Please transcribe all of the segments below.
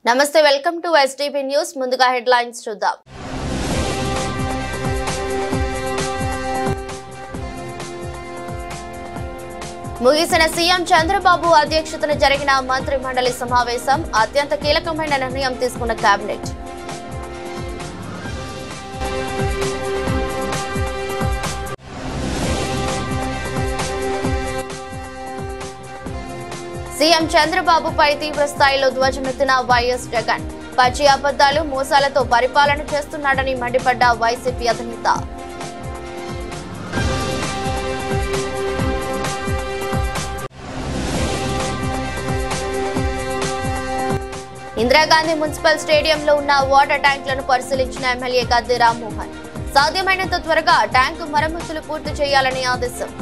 నమస్తే welcome to STV news ముందుగా headlines చూద్దాం ముగిసిన సీఎం చంద్రబాబు అధ్యక్షతన జరిగిన మంత్రి మండలి సమావేశం అత్యంత కీలకమైన నిర్ణయం తీసుకున్న కేబినెట్ సీఎం చంద్రబాబుపై తీవ్ర స్థాయిలో ధ్వజమెత్తిన వైఎస్ జగన్ పచ్చి అబద్దాలు మోసాలతో పరిపాలన చేస్తున్నాడని మండిపడ్డ వైసీపీ అధినేత ఇందిరాగాంధీ మున్సిపల్ స్టేడియంలో ఉన్న వాటర్ ట్యాంకులను పరిశీలించిన ఎమ్మెల్యే గద్దె రామ్మోహన్ సాధ్యమైనంత త్వరగా ట్యాంకు మరమ్మతులు పూర్తి చేయాలని ఆదేశం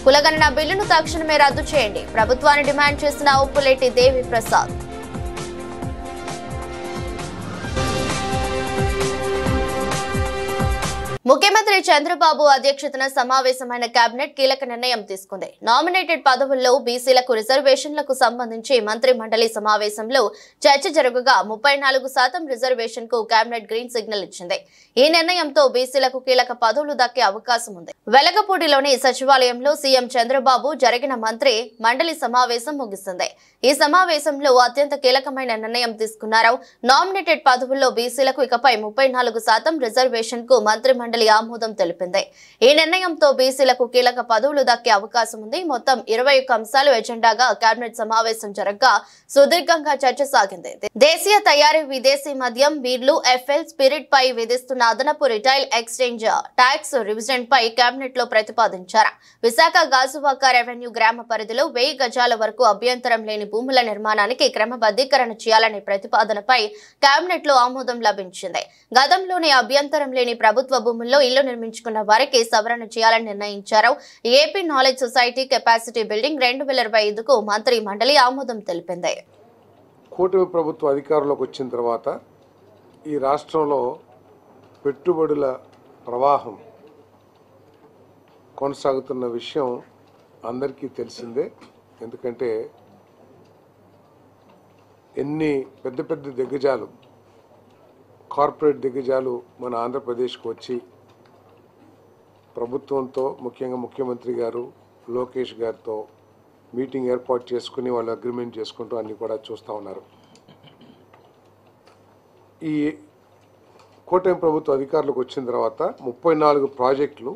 కులగణన బిల్లును తక్షణమే రద్దు చేయండి ప్రభుత్వాన్ని డిమాండ్ చేసిన ఉప్పులేటి దేవి ప్రసాద్ ముఖ్యమంత్రి చంద్రబాబు అధ్యక్షతన సమావేశమైన కేబినెట్ కీలక నిర్ణయం తీసుకుంది. నామినేటెడ్ పదవుల్లో బీసీలకు రిజర్వేషన్లకు సంబంధించి మంత్రి మండలి సమావేశంలో చర్చ జరగగా 34% రిజర్వేషన్ కు కేబినెట్ గ్రీన్ సిగ్నల్ ఇచ్చింది. ఈ నిర్ణయంతో బీసీలకు కీలక పదవులు దక్కే అవకాశం ఉంది. వెలగపూడిలోని సచివాలయంలో సీఎం చంద్రబాబు జరిగిన మంత్రి మండలి సమావేశం ముగిసింది. ఈ సమావేశంలో అత్యంత కీలకమైన నిర్ణయం తీసుకున్నారు. నామినేటెడ్ పదవుల్లో బీసీలకు ఇకపై 34% రిజర్వేషన్ కు మంత్రి మండలి ఆమోదం తెలిపింది. ఈ నిర్ణయంతో బీసీలకు కీలక పదవులు దక్కే అవకాశం ఉంది. మొత్తం 21 అంశాలు ఎజెండాగా కేబినెట్ సమావేశం జరగగా సుదీర్ఘంగా చర్చ సాగింది. దేశీయ తయారీ విదేశీ మద్యం బీర్లు ఎఫ్ఎల్ స్పిరిట్ పై విధిస్తున్న అదనపు రిటైల్ ఎక్స్చేంజ్ ట్యాక్స్ రివిజన్ పై కేబినెట్ లో ప్రతిపాదించారు. విశాఖ గాజువాక రెవెన్యూ గ్రామ పరిధిలో 1000 గజాల వరకు అభ్యంతరం లేని భూముల నిర్మాణానికి క్రమబద్ధీకరణ చేయాలనే ప్రతిపాదనపై కేబినెట్ లో ఆమోదం లభించింది. గతంలోనే అభ్యంతరం లేని ప్రభుత్వ భూముల్లో ఇల్లు నిర్మించుకున్న వారికి సవరణ చేయాలని నిర్ణయించారు. AP knowledge society capacity building 2025కు మంత్రి మండలి ఆమోదం తెలిపింది. కూటమి ప్రభుత్వ అధికారంలోకి వచ్చిన తర్వాత ఈ రాష్ట్రంలో పెట్టుబడుల ప్రవాహం కొనసాగుతున్న విషయం అందరికీ తెలిసిందే. ఎందుకంటే ఎన్ని పెద్ద పెద్ద దిగ్గజాలు కార్పొరేట్ దిగ్గజాలు మన ఆంధ్రప్రదేశ్కి వచ్చి ప్రభుత్వంతో ముఖ్యంగా ముఖ్యమంత్రి గారు లోకేష్ గారితో మీటింగ్ ఏర్పాటు చేసుకుని వాళ్ళు అగ్రిమెంట్ చేసుకుంటూ అన్ని కూడా చూస్తూ ఉన్నారు. ఈ కూటమి ప్రభుత్వ అధికారులకు వచ్చిన తర్వాత 34 ప్రాజెక్టులు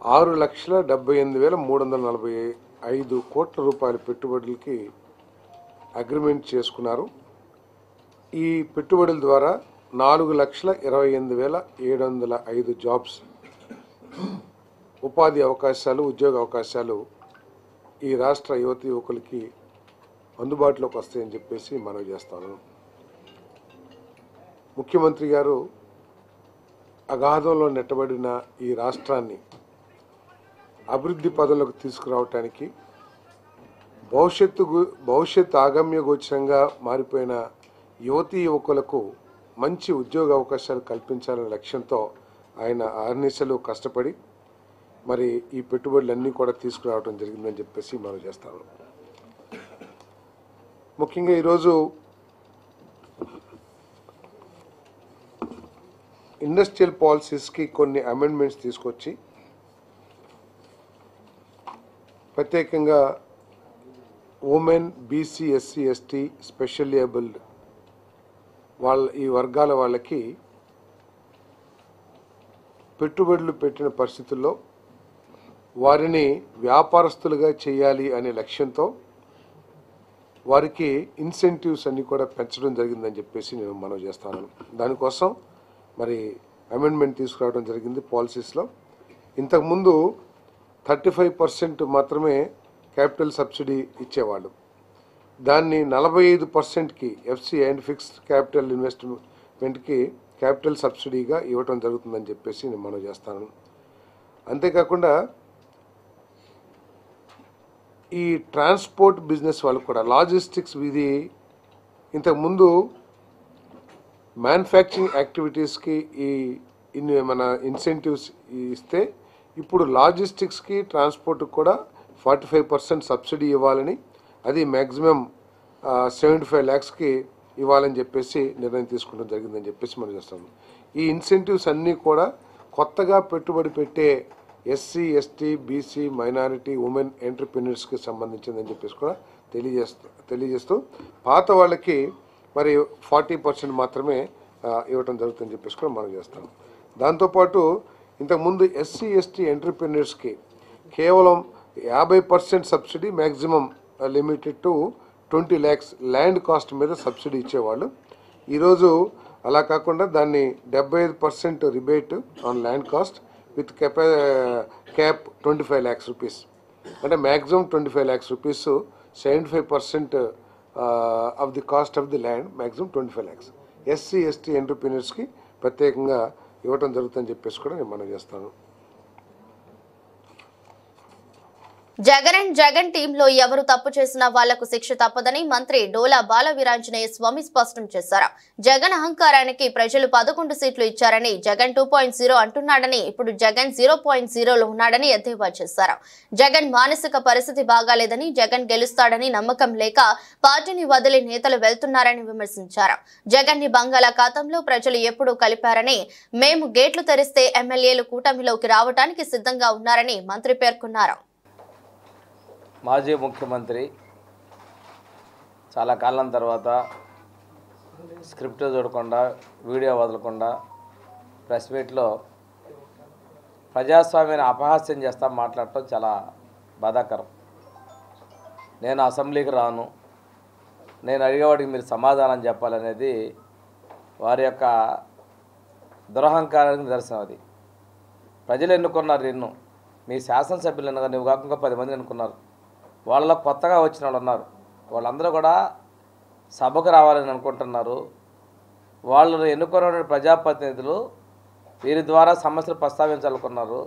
6,78,345 కోట్ల రూపాయల పెట్టుబడులకి అగ్రిమెంట్ చేసుకున్నారు. ఈ పెట్టుబడుల ద్వారా 4,28,705 జాబ్స్ ఉపాధి అవకాశాలు ఉద్యోగ అవకాశాలు ఈ రాష్ట్ర యువతి యువకులకి అందుబాటులోకి వస్తాయని చెప్పేసి మనవి చేస్తాను. ముఖ్యమంత్రి గారు అగాధంలో నెట్టబడిన ఈ రాష్ట్రాన్ని అభివృద్ధి పదంలోకి తీసుకురావటానికి భవిష్యత్తు ఆగమ్య గోచరంగా మారిపోయిన యువతీ యువకులకు మంచి ఉద్యోగ అవకాశాలు కల్పించాలనే లక్ష్యంతో ఆయన అహర్నిశలు కష్టపడి మరి ఈ పెట్టుబడులన్నీ కూడా తీసుకురావడం జరిగిందని చెప్పేసి మనం చేస్తాను. ముఖ్యంగా ఈరోజు ఇండస్ట్రియల్ పాలసీస్కి కొన్ని అమెండ్మెంట్స్ తీసుకొచ్చి ప్రత్యేకంగా women, BC, SC, ST, specially abled ఈ వర్గాల వాళ్ళకి పెట్టుబడులు పెట్టిన పరిస్థితుల్లో వారిని వ్యాపారస్తులుగా చేయాలి అనే లక్ష్యంతో వారికి ఇన్సెంటివ్స్ అన్ని కూడా పెంచడం జరిగిందని చెప్పేసి నేను మనవి చేస్తాను. దానికోసం మరి అమెండ్మెంట్ తీసుకురావడం జరిగింది పాలసీస్లో. ఇంతకుముందు 35% మాత్రమే క్యాపిటల్ సబ్సిడీ ఇచ్చేవాళ్ళు. దాన్ని 45%కి ఎఫ్సి అండ్ ఫిక్స్డ్ క్యాపిటల్ ఇన్వెస్ట్మెంట్కి క్యాపిటల్ సబ్సిడీగా ఇవ్వటం జరుగుతుందని చెప్పేసి నేను మనవి చేస్తాను. అంతేకాకుండా ఈ ట్రాన్స్పోర్ట్ బిజినెస్ వాళ్ళు కూడా లాజిస్టిక్స్ ఇది ఇంతకుముందు మ్యానుఫ్యాక్చరింగ్ యాక్టివిటీస్కి మన ఇన్సెంటివ్స్ ఇస్తే ఇప్పుడు లాజిస్టిక్స్కి ట్రాన్స్పోర్ట్కి కూడా 45% సబ్సిడీ ఇవ్వాలని, అది మ్యాక్సిమం 75 lakhsకి ఇవ్వాలని చెప్పేసి నిర్ణయం తీసుకోవడం జరిగిందని చెప్పేసి మనం చేస్తాము. ఈ ఇన్సెంటివ్స్ అన్నీ కూడా కొత్తగా పెట్టుబడి పెట్టే SC, ST, BC, minority, women ఎంటర్ప్రెన్యూర్స్కి సంబంధించిందని చెప్పేసి కూడా తెలియజేస్తూ పాత వాళ్ళకి మరి 40% మాత్రమే ఇవ్వటం జరుగుతుందని చెప్పేసి కూడా మనం చేస్తాం. దాంతోపాటు ఇంతకుముందు ఎస్సీ, ఎస్టీ ఎంటర్ప్రెన్యూర్స్కి కేవలం 50% subsidy, maximum limited to 20 lakhs land cost మీద సబ్సిడీ ఇచ్చేవాళ్ళు. ఈరోజు అలా కాకుండా దాన్ని 75% rebate on land cost with cap 25 lakhs rupees, అంటే maximum 25 lakhs rupees, 75% of the cost of the land, maximum 25 lakhs SC, ST ఎంటర్ప్రెన్యూర్స్కి ప్రత్యేకంగా ఇవ్వటం జరుగుతుందని చెప్పేసి కూడా నేను మనం చేస్తాను. జగన్ టీంలో ఎవరు తప్పు చేసినా వాళ్లకు శిక్ష తప్పదని మంత్రి డోలా బాల వీరాంజనేయ స్వామి స్పష్టం చేశారు. జగన్ అహంకారానికి ప్రజలు 11 సీట్లు ఇచ్చారని, జగన్ 2.0 అంటున్నాడని, ఇప్పుడు జగన్ 0.0లో ఉన్నాడని ఎద్దేవా చేశారు. జగన్ మానసిక పరిస్థితి బాగాలేదని, జగన్ గెలుస్తాడని నమ్మకం లేక పార్టీని వదిలి నేతలు వెళ్తున్నారని విమర్శించారు. జగన్ ని బంగాళాఖాతంలో ప్రజలు ఎప్పుడూ కలిపారని, మేము గేట్లు తెరిస్తే ఎమ్మెల్యేలు కూటమిలోకి రావడానికి సిద్ధంగా ఉన్నారని మంత్రి పేర్కొన్నారు. మాజీ ముఖ్యమంత్రి చాలా కాలం తర్వాత స్క్రిప్ట్ చూడకుండా, వీడియో వదలకుండా ప్రెస్ మీట్లో ప్రజాస్వామ్యాన్ని అపహాస్యం చేస్తా మాట్లాడటం చాలా బాధాకరం. నేను అసెంబ్లీకి రాను, నేను అడిగేవాడికి మీరు సమాధానం చెప్పాలనేది వారి యొక్క దురహంకారానికి నిదర్శనం. అది ప్రజలు ఎన్నుకున్నారు, నిన్ను మీ శాసనసభ్యులు ఎన్నుగా, నువ్వు కాకుండా 10 మంది ఎన్నుకున్నారు. వాళ్ళలో కొత్తగా వచ్చిన వాళ్ళు ఉన్నారు, వాళ్ళందరూ కూడా సభకు రావాలని అనుకుంటున్నారు. వాళ్ళు ఎన్నుకున్న ప్రజాప్రతినిధులు వీరి ద్వారా సమస్యలు ప్రస్తావించాలనుకున్నారు.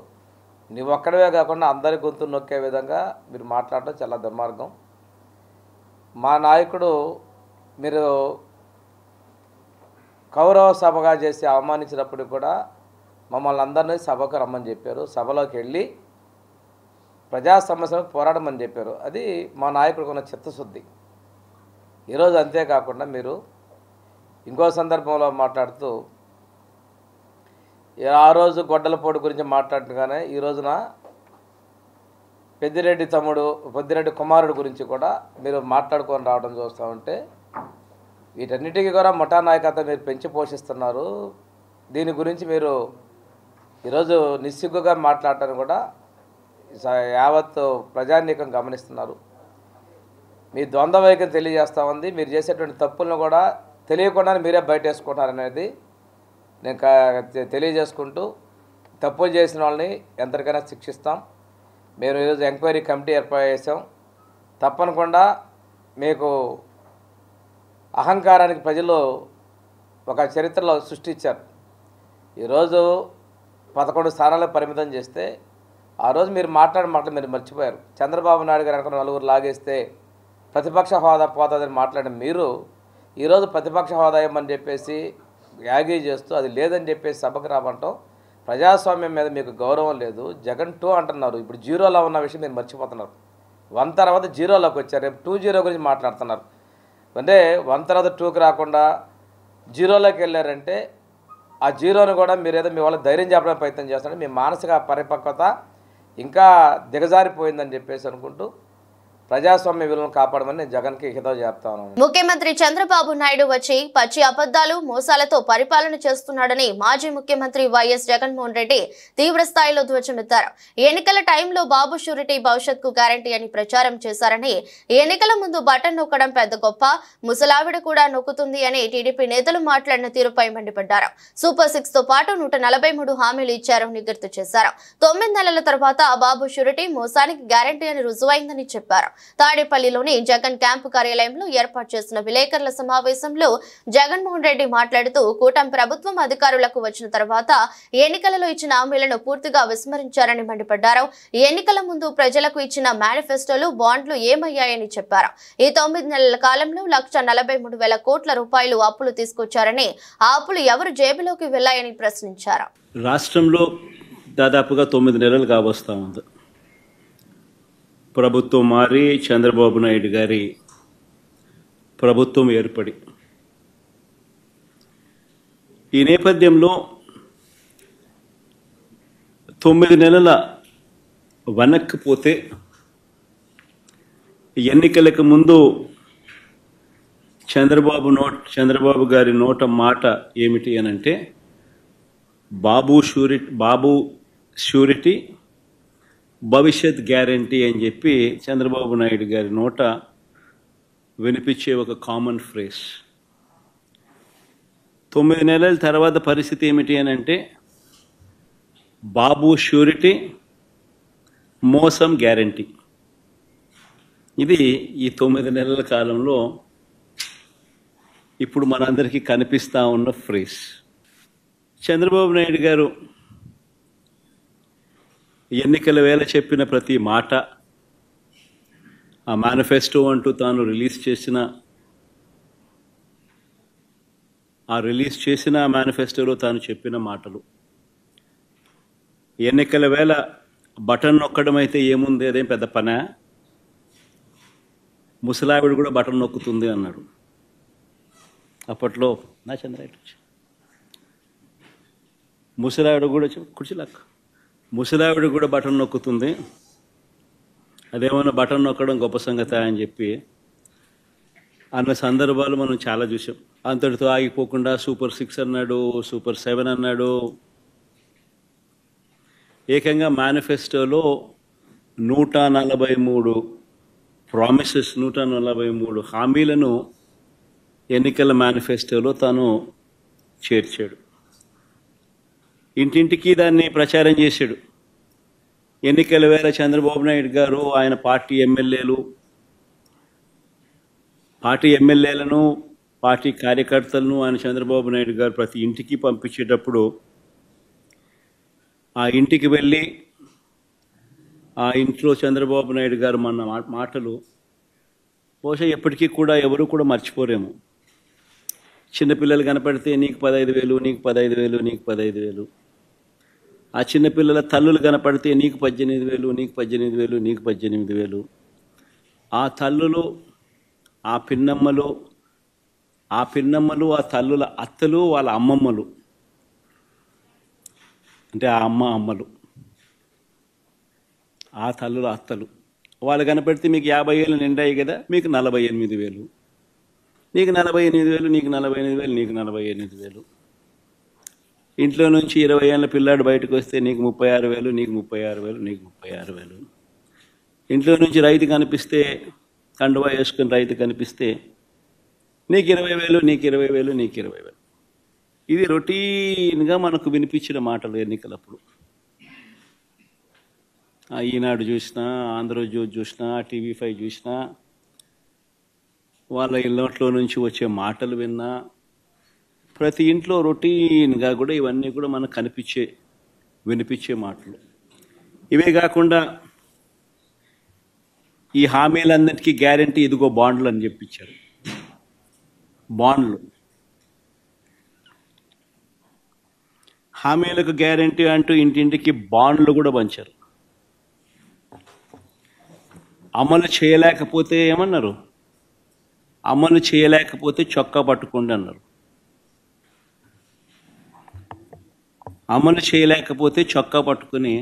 నువ్వు ఒక్కడవే కాకుండా అందరి గొంతు నొక్కే విధంగా మీరు మాట్లాడటం చాలా దుర్మార్గం. మా నాయకుడు మీరు కౌరవ సభగా చేసి అవమానించినప్పుడు కూడా మమ్మల్ని అందరినీ సభకు రమ్మని చెప్పారు. సభలోకి వెళ్ళి ప్రజా సమస్యలకు పోరాడమని చెప్పారు. అది మా నాయకుడికి ఉన్న చిత్తశుద్ధి. ఈరోజు అంతేకాకుండా మీరు ఇంకో సందర్భంలో మాట్లాడుతూ ఆ రోజు గొడ్డలపోటు గురించి మాట్లాడగానే ఈ రోజున పెద్దిరెడ్డి కుమారుడు గురించి కూడా మీరు మాట్లాడుకొని రావడం చూస్తూ ఉంటే, వీటన్నిటికీ కూడా ముఠా నాయకత్వం మీరు పెంచి పోషిస్తున్నారు. దీని గురించి మీరు ఈరోజు నిస్సిగ్గుగా మాట్లాడటాన్ని కూడా యావత్ ప్రజానీకం గమనిస్తున్నారు. మీ ద్వంద్వ వైఖరి తెలియజేస్తూ ఉంది. మీరు చేసేటువంటి తప్పులను కూడా తెలియకుండా మీరే బయటేసుకుంటారనేది నేను తెలియజేసుకుంటూ, తప్పులు చేసిన వాళ్ళని ఎంతకైనా శిక్షిస్తాం. మేము ఈరోజు ఎంక్వైరీ కమిటీ ఏర్పాటు చేసాం. తప్పనకుండా మీకు అహంకారానికి ప్రజలు ఒక చరిత్రలో సృష్టించారు. ఈరోజు 11 స్థానాలకు పరిమితం చేస్తే ఆ రోజు మీరు మాటలు మీరు మర్చిపోయారు. చంద్రబాబు నాయుడు గారు అనుకున్న 4 లాగేస్తే ప్రతిపక్ష హోదా పోతుందని మాట్లాడిన మీరు ఈరోజు ప్రతిపక్ష హోదా ఇవ్వమని చెప్పేసి యాగీ చేస్తూ అది లేదని చెప్పేసి సభకు రావటం, ప్రజాస్వామ్యం మీద మీకు గౌరవం లేదు. జగన్ 2 అంటున్నారు, ఇప్పుడు 0లో ఉన్న విషయం మీరు మర్చిపోతున్నారు. 1 తర్వాత 0లోకి వచ్చారు, రేపు 2-0 గురించి మాట్లాడుతున్నారు. అంటే 1 తర్వాత 2కి రాకుండా 0లోకి వెళ్ళారంటే ఆ 0ను కూడా మీరు ఏదో మీ వాళ్ళకి ధైర్యం చెప్పడానికి ప్రయత్నం చేస్తున్నారు. మీ మానసిక పరిపక్వత ఇంకా దిగజారిపోయిందని చెప్పేసి అనుకుంటూ ప్రజాస్వామ్య విలువలను కాపాడమని నేను జగన్కి హితవు చెప్తాను. ముఖ్యమంత్రి చంద్రబాబు నాయుడు వచ్చి పచ్చి అబద్ధాలు, మోసాలతో పరిపాలన చేస్తున్నాడని మాజీ ముఖ్యమంత్రి వైఎస్ జగన్మోహన్ రెడ్డి తీవ్ర స్థాయిలో ధ్వజమెత్తారు. ఎన్నికల టైంలో బాబు షూరిటీ భవిష్యత్కు గ్యారంటీ అని ప్రచారం చేశారని, ఎన్నికల ముందు బటన్ నొక్కడం పెద్ద గొప్ప, ముసలావిడ కూడా నొక్కుతుంది అని టీడీపీ నేతలు మాట్లాడిన తీరుపై మండిపడ్డారు. సూపర్ 6 తో పాటు 143 హామీలు ఇచ్చారని గుర్తు చేశారు. 9 నెలల తర్వాత బాబు షూరిటీ మోసానికి గ్యారంటీ అని రుజువైందని చెప్పారు. తాడేపల్లిలోని జగన్ క్యాంపు కార్యాలయంలో ఏర్పాటు చేసిన విలేకరుల సమావేశంలో జగన్మోహన్ రెడ్డి మాట్లాడుతూ కూటమి ప్రభుత్వం అధికారులకు వచ్చిన తర్వాత ఎన్నికలలో ఇచ్చిన హామీలను పూర్తిగా విస్మరించారని మండిపడ్డారు. ఎన్నికల ముందు ప్రజలకు ఇచ్చిన మేనిఫెస్టోలు బాండ్లు ఏమయ్యాయని చెప్పారు. ఈ 9 నెలల కాలంలో 1,43,000 కోట్ల రూపాయలు అప్పులు తీసుకొచ్చారని, ఆ అప్పులు ఎవరు జేబులోకి వెళ్లాయని ప్రశ్నించారు. రాష్ట్రంలో దాదాపుగా 9 నెలలు కావస్తా ఉంది. ప్రభుత్వం మారి చంద్రబాబు నాయుడు గారి ప్రభుత్వం ఏర్పడి ఈ నేపథ్యంలో 9 నెలల వెనక్కి పోతే ఎన్నికలకు ముందు చంద్రబాబు గారి నోట మాట ఏమిటి అనంటే బాబు షూరిటీ భవిష్యత్ గ్యారంటీ అని చెప్పి చంద్రబాబు నాయుడు గారి నోట వినిపించే ఒక కామన్ ఫ్రేజ్. 9 నెలల తర్వాత పరిస్థితి ఏమిటి అని అంటే బాబు షూరిటీ, మోసం గ్యారంటీ. ఇది ఈ 9 నెలల కాలంలో ఇప్పుడు మనందరికీ కనిపిస్తూ ఉన్న ఫ్రేజ్. చంద్రబాబు నాయుడు గారు ఎన్నికల వేళ చెప్పిన ప్రతి మాట, ఆ మేనిఫెస్టో అంటూ తాను రిలీజ్ చేసిన మేనిఫెస్టోలో తాను చెప్పిన మాటలు, ఎన్నికల వేళ బటన్ నొక్కడం అయితే ఏముంది, అదేం పెద్ద పనా, ముసలావిడ కూడా బటన్ నొక్కుతుంది అన్నాడు అప్పట్లో. నా చంద్రాయుడు ముసలావిడ కూడా కుర్చీలాక్క ముసలావిడ కూడా బటన్ నొక్కుతుంది, అదేమన్నా బటన్ నొక్కడం గొప్ప సంగతి అని చెప్పి అన్న సందర్భాలు మనం చాలా చూసాం. అంతటితో ఆగిపోకుండా సూపర్ 6 అన్నాడు, సూపర్ 7 అన్నాడు. ఏకంగా మేనిఫెస్టోలో 143 ప్రామిసెస్, 143 హామీలను ఎన్నికల మేనిఫెస్టోలో తాను చేర్చాడు. ఇంటింటికి దాన్ని ప్రచారం చేశాడు. ఎన్నికల వేళ చంద్రబాబు నాయుడు గారు ఆయన పార్టీ ఎమ్మెల్యేలను పార్టీ కార్యకర్తలను ఆయన చంద్రబాబు నాయుడు గారు ప్రతి ఇంటికి పంపించేటప్పుడు ఆ ఇంటికి వెళ్ళి ఆ ఇంట్లో చంద్రబాబు నాయుడు గారు మన మాటలు బహుశా ఎప్పటికీ కూడా ఎవరు కూడా మర్చిపోరేమో. చిన్నపిల్లలు కనపడితే నీకు 15,000, నీకు 15,000, నీకు 15,000. ఆ చిన్నపిల్లల తల్లులు కనపడితే నీకు 18,000, నీకు 18,000, నీకు 18,000. ఆ తల్లులు, ఆ పిన్నమ్మలు, ఆ తల్లుల అత్తలు, వాళ్ళ అమ్మమ్మలు, అంటే ఆ అమ్మలు, ఆ తల్లుల అత్తలు, వాళ్ళు కనపడితే మీకు 50 ఏళ్ళు నిండాయి కదా, మీకు 48,000, నీకు 48,000, నీకు 48,000, నీకు 48,000. ఇంట్లో నుంచి 20 ఏళ్ళ పిల్లాడు బయటకు వస్తే నీకు 36,000, నీకు 36,000, నీకు 36,000. ఇంట్లో నుంచి రైతు కనిపిస్తే, కండువా వేసుకుని రైతు కనిపిస్తే నీకు 20,000, నీకు 20,000, నీకు 20,000. ఇది రొటీన్గా మనకు వినిపించిన మాటలు ఎన్నికలప్పుడు. ఈనాడు చూసినా, ఆంధ్రజ్యోతి చూసినా, TV5 చూసినా, వాళ్ళ ఇళ్ళట్లో నుంచి వచ్చే మాటలు విన్నా, ప్రతి ఇంట్లో రొటీన్గా కూడా ఇవన్నీ కూడా మనకు వినిపించే మాటలు. ఇవే కాకుండా ఈ హామీలన్నిటికీ గ్యారంటీ ఇదిగో బాండ్లు అని చెప్పించారు. బాండ్లు, హామీలకు గ్యారంటీ అంటూ ఇంటింటికి బాండ్లు కూడా పంచారు. అమలు చేయలేకపోతే ఏమన్నారు, అమలు చేయలేకపోతే చొక్కా పట్టుకోండి అన్నారు. అమలు చేయలేకపోతే చొక్కా పట్టుకుని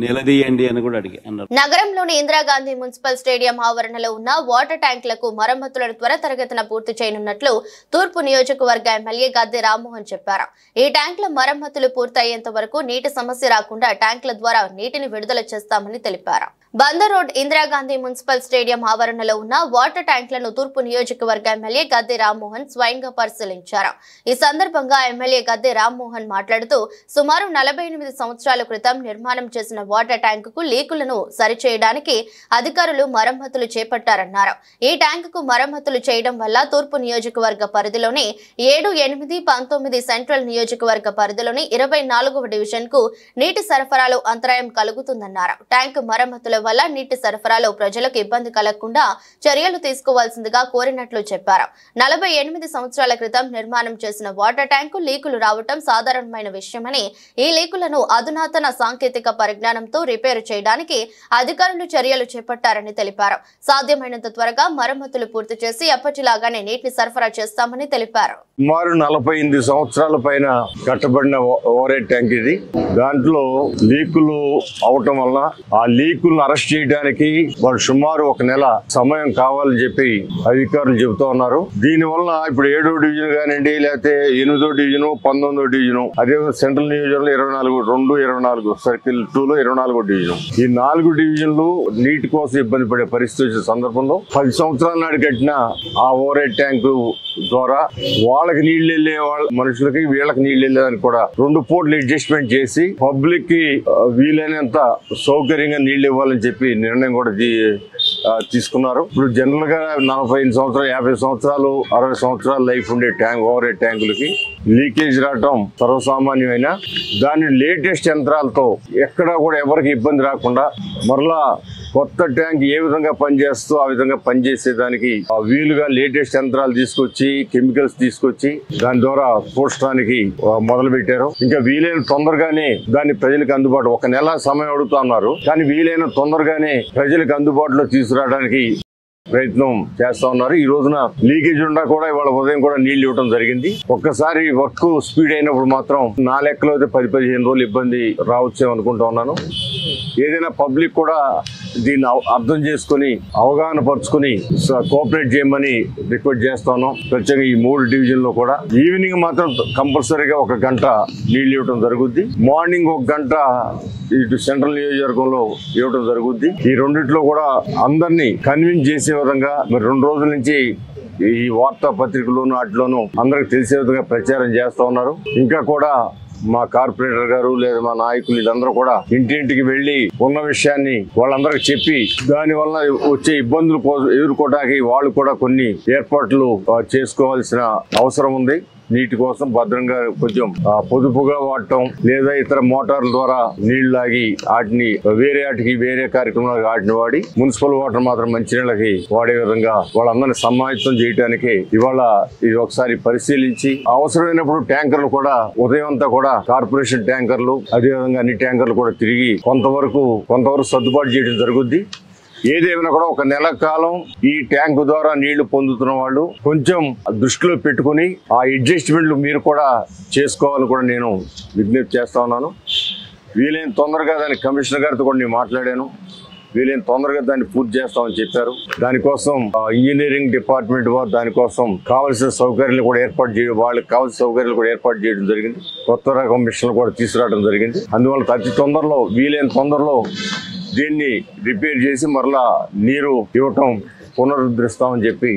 నిలదీయండి అని కూడా అన్నారు. నగరంలోని ఇందిరాగాంధీ మున్సిపల్ స్టేడియం ఆవరణలో ఉన్న వాటర్ ట్యాంకులకు మరమ్మతులను త్వరితగతిన పూర్తి చేయనున్నట్లు తూర్పు నియోజకవర్గ ఎమ్మెల్యే గద్దె రామ్మోహన్ చెప్పారు. ఈ ట్యాంకుల మరమ్మతులు పూర్తయ్యేంత వరకు నీటి సమస్య రాకుండా ట్యాంకుల ద్వారా నీటిని విడుదల చేస్తామని తెలిపారు. Bandar road Indira Gandhi municipal stadium ఆవరణలో ఉన్న వాటర్ ట్యాంకులను తూర్పు నియోజకవర్గ ఎమ్మెల్యే గద్దె రామ్మోహన్ స్వయంగా పరిశీలించారు. ఈ సందర్భంగా ఎమ్మెల్యే గద్దె రామ్మోహన్ మాట్లాడుతూ సుమారు 48 సంవత్సరాల క్రితం నిర్మాణం చేసిన వాటర్ ట్యాంకుకు లీకులను సరిచేయడానికి అధికారులు మరమ్మతులు చేపట్టారన్నారు. ఈ ట్యాంకుకు మరమ్మతులు చేయడం వల్ల తూర్పు నియోజకవర్గ పరిధిలోని 7, 8, 19 సెంట్రల్ నియోజకవర్గ పరిధిలోని 24వ డివిజన్ కు నీటి సరఫరాలో అంతరాయం కలుగుతుందన్నారు. ట్యాంకు మరమ్మతుల వల్ల నీటి సరఫరాలో ప్రజలకు ఇబ్బంది కలగకుండా చర్యలు తీసుకోవాల్సిందిగా కోరినట్లు చెప్పారు. 48 సంవత్సరాల క్రితం నిర్మాణం చేసిన వాటర్ ట్యాంకు లీకులు రావటం సాధారణమైన విషయమని, ఈ లీకులను అధునాతన సాంకేతిక పరిజ్ఞానంతో రిపేరు చేయడానికి అధికారులు చర్యలు చేపట్టారని తెలిపారు. సాధ్యమైనంత త్వరగా మరమ్మతులు పూర్తి చేసి ఎప్పటిలాగానే నీటిని సరఫరా చేస్తామని తెలిపారు. సుమారు 48 సంవత్సరాల పైన కట్టబడిన ఓవరేట్ ట్యాంక్ ఇది. దాంట్లో లీకులు అవటం వల్ల ఆ లీకులను అరెస్ట్ చేయడానికి వాళ్ళు సుమారు 1 నెల సమయం కావాలని చెప్పి అధికారులు చెబుతూ ఉన్నారు. దీనివల్ల ఇప్పుడు 7వ డివిజన్ కానివ్వండి, లేకపోతే 8వ డివిజన్, 19వ డివిజన్, అదే సెంట్రల్ నియోజకవర్గంలో 24 సర్కిల్ 2లో 24వ డివిజన్, ఈ 4 డివిజన్లు నీటి కోసం ఇబ్బంది పడే పరిస్థితి వచ్చిన సందర్భంలో 10 సంవత్సరాల నాడు కట్టిన ఆ ఓవరేట్ ట్యాంకు ద్వారా వాళ్ళకి నీళ్లు వెళ్లే మనుషులకి వీళ్ళకి నీళ్లు వెళ్ళేదానికి కూడా 2 పూటలు అడ్జస్ట్మెంట్ చేసి పబ్లిక్ కి వీలైనంత సౌకర్యంగా నీళ్లు ఇవ్వాలని చెప్పి నిర్ణయం కూడా తీసుకున్నారు. ఇప్పుడు జనరల్ గా 45 సంవత్సరాలు, 50 సంవత్సరాలు, 60 సంవత్సరాలు లైఫ్ ఉండే ఓవరేట్ ట్యాంకులకి లీకేజ్ రావటం సర్వసామాన్యమైన దాని లేటెస్ట్ యంత్రాలతో ఎక్కడా కూడా ఎవరికి ఇబ్బంది రాకుండా మరలా కొత్త ట్యాంక్ ఏ విధంగా పనిచేస్తూ ఆ విధంగా పనిచేసేదానికి వీలుగా లేటెస్ట్ యంత్రాలు తీసుకొచ్చి కెమికల్స్ తీసుకొచ్చి దాని ద్వారా పూడ్చడానికి మొదలు పెట్టారు. ఇంకా వీలైన తొందరగానే దాన్ని ప్రజలకు అందుబాటు 1 నెల సమయం అడుగుతా ఉన్నారు, కానీ వీలైన తొందరగానే ప్రజలకు అందుబాటులో తీసుకురావడానికి ప్రయత్నం చేస్తా ఉన్నారు. ఈ రోజున లీకేజ్ ఉండా కూడా ఇవాళ ఉదయం కూడా నీళ్లు ఇవ్వడం జరిగింది. ఒక్కసారి వర్క్ స్పీడ్ అయినప్పుడు మాత్రం నా లెక్కలో అయితే 10-15 రోజులు ఇబ్బంది రావచ్చేమో అనుకుంటా ఉన్నాను. ఏదైనా పబ్లిక్ కూడా దీన్ని అర్థం చేసుకుని అవగాహన పరుచుకుని కోఆపరేట్ చేయమని రిక్వెస్ట్ చేస్తా ఉన్నాం. ప్రత్యేకంగా ఈ 3 డివిజన్ లో కూడా ఈవినింగ్ మాత్రం కంపల్సరీగా 1 గంట నీళ్లు ఇవ్వడం జరుగుద్ది. మార్నింగ్ 1 గంట ఇటు సెంట్రల్ నియోజకవర్గంలో ఇవ్వడం జరుగుద్ది. ఈ రెండిట్లో కూడా అందరినీ కన్విన్స్ చేసే విధంగా మరి 2 రోజుల నుంచి ఈ వార్తా పత్రికల్లోనూ వాటిలోనూ అందరికి తెలిసే విధంగా ప్రచారం చేస్తా ఉన్నారు. ఇంకా కూడా మా కార్పొరేటర్ గారు లేదా మా నాయకులు వీళ్ళందరూ కూడా ఇంటింటికి వెళ్లి ఉన్న విషయాన్ని వాళ్ళందరికి చెప్పి దాని వల్ల వచ్చే ఇబ్బందులు ఎదుర్కోవడానికి వాళ్ళు కూడా కొన్ని ఏర్పాట్లు చేసుకోవాల్సిన అవసరం ఉంది. నీటి కోసం భద్రంగా కొంచెం పొదుపుగా వాడటం లేదా ఇతర మోటార్ల ద్వారా నీళ్లు లాగి వాటిని వేరే కార్యక్రమాలకు వాటిని వాడి మున్సిపల్ వాటర్ మాత్రం మంచినీళ్ళకి వాడే విధంగా వాళ్ళందరినీ సమాయత్తం చేయడానికి ఇవాళ ఇది ఒకసారి పరిశీలించి అవసరమైనప్పుడు ట్యాంకర్లు కూడా ఉదయం అంతా కూడా కార్పొరేషన్ ట్యాంకర్లు అదేవిధంగా అన్ని ట్యాంకర్లు కూడా తిరిగి కొంతవరకు సర్దుబాటు చేయడం జరుగుద్ది. ఏదేమైనా కూడా 1 నెల కాలం ఈ ట్యాంకు ద్వారా నీళ్లు పొందుతున్న వాళ్ళు కొంచెం దృష్టిలో పెట్టుకుని ఆ అడ్జస్ట్మెంట్లు మీరు కూడా చేసుకోవాలని కూడా నేను విజ్ఞప్తి చేస్తా ఉన్నాను. వీలైన తొందరగా దాని కమిషనర్ గారితో కూడా నేను మాట్లాడాను. వీలైన తొందరగా దాన్ని పూర్తి చేస్తామని చెప్పారు. దానికోసం ఇంజనీరింగ్ డిపార్ట్మెంట్ వారు దానికోసం కావాల్సిన సౌకర్యాలు కూడా ఏర్పాటు చేయడం, వాళ్ళకి కావాల్సిన సౌకర్యాలు కూడా ఏర్పాటు చేయడం జరిగింది. కొత్త రకం మిషన్లు కూడా తీసుకురావడం జరిగింది. అందువల్ల అతి తొందరలో వీలైన తొందరలో దీన్ని రిపేర్ చేసి మరలా నీరు ఇవ్వటం పునరుద్ధరిస్తామని చెప్పి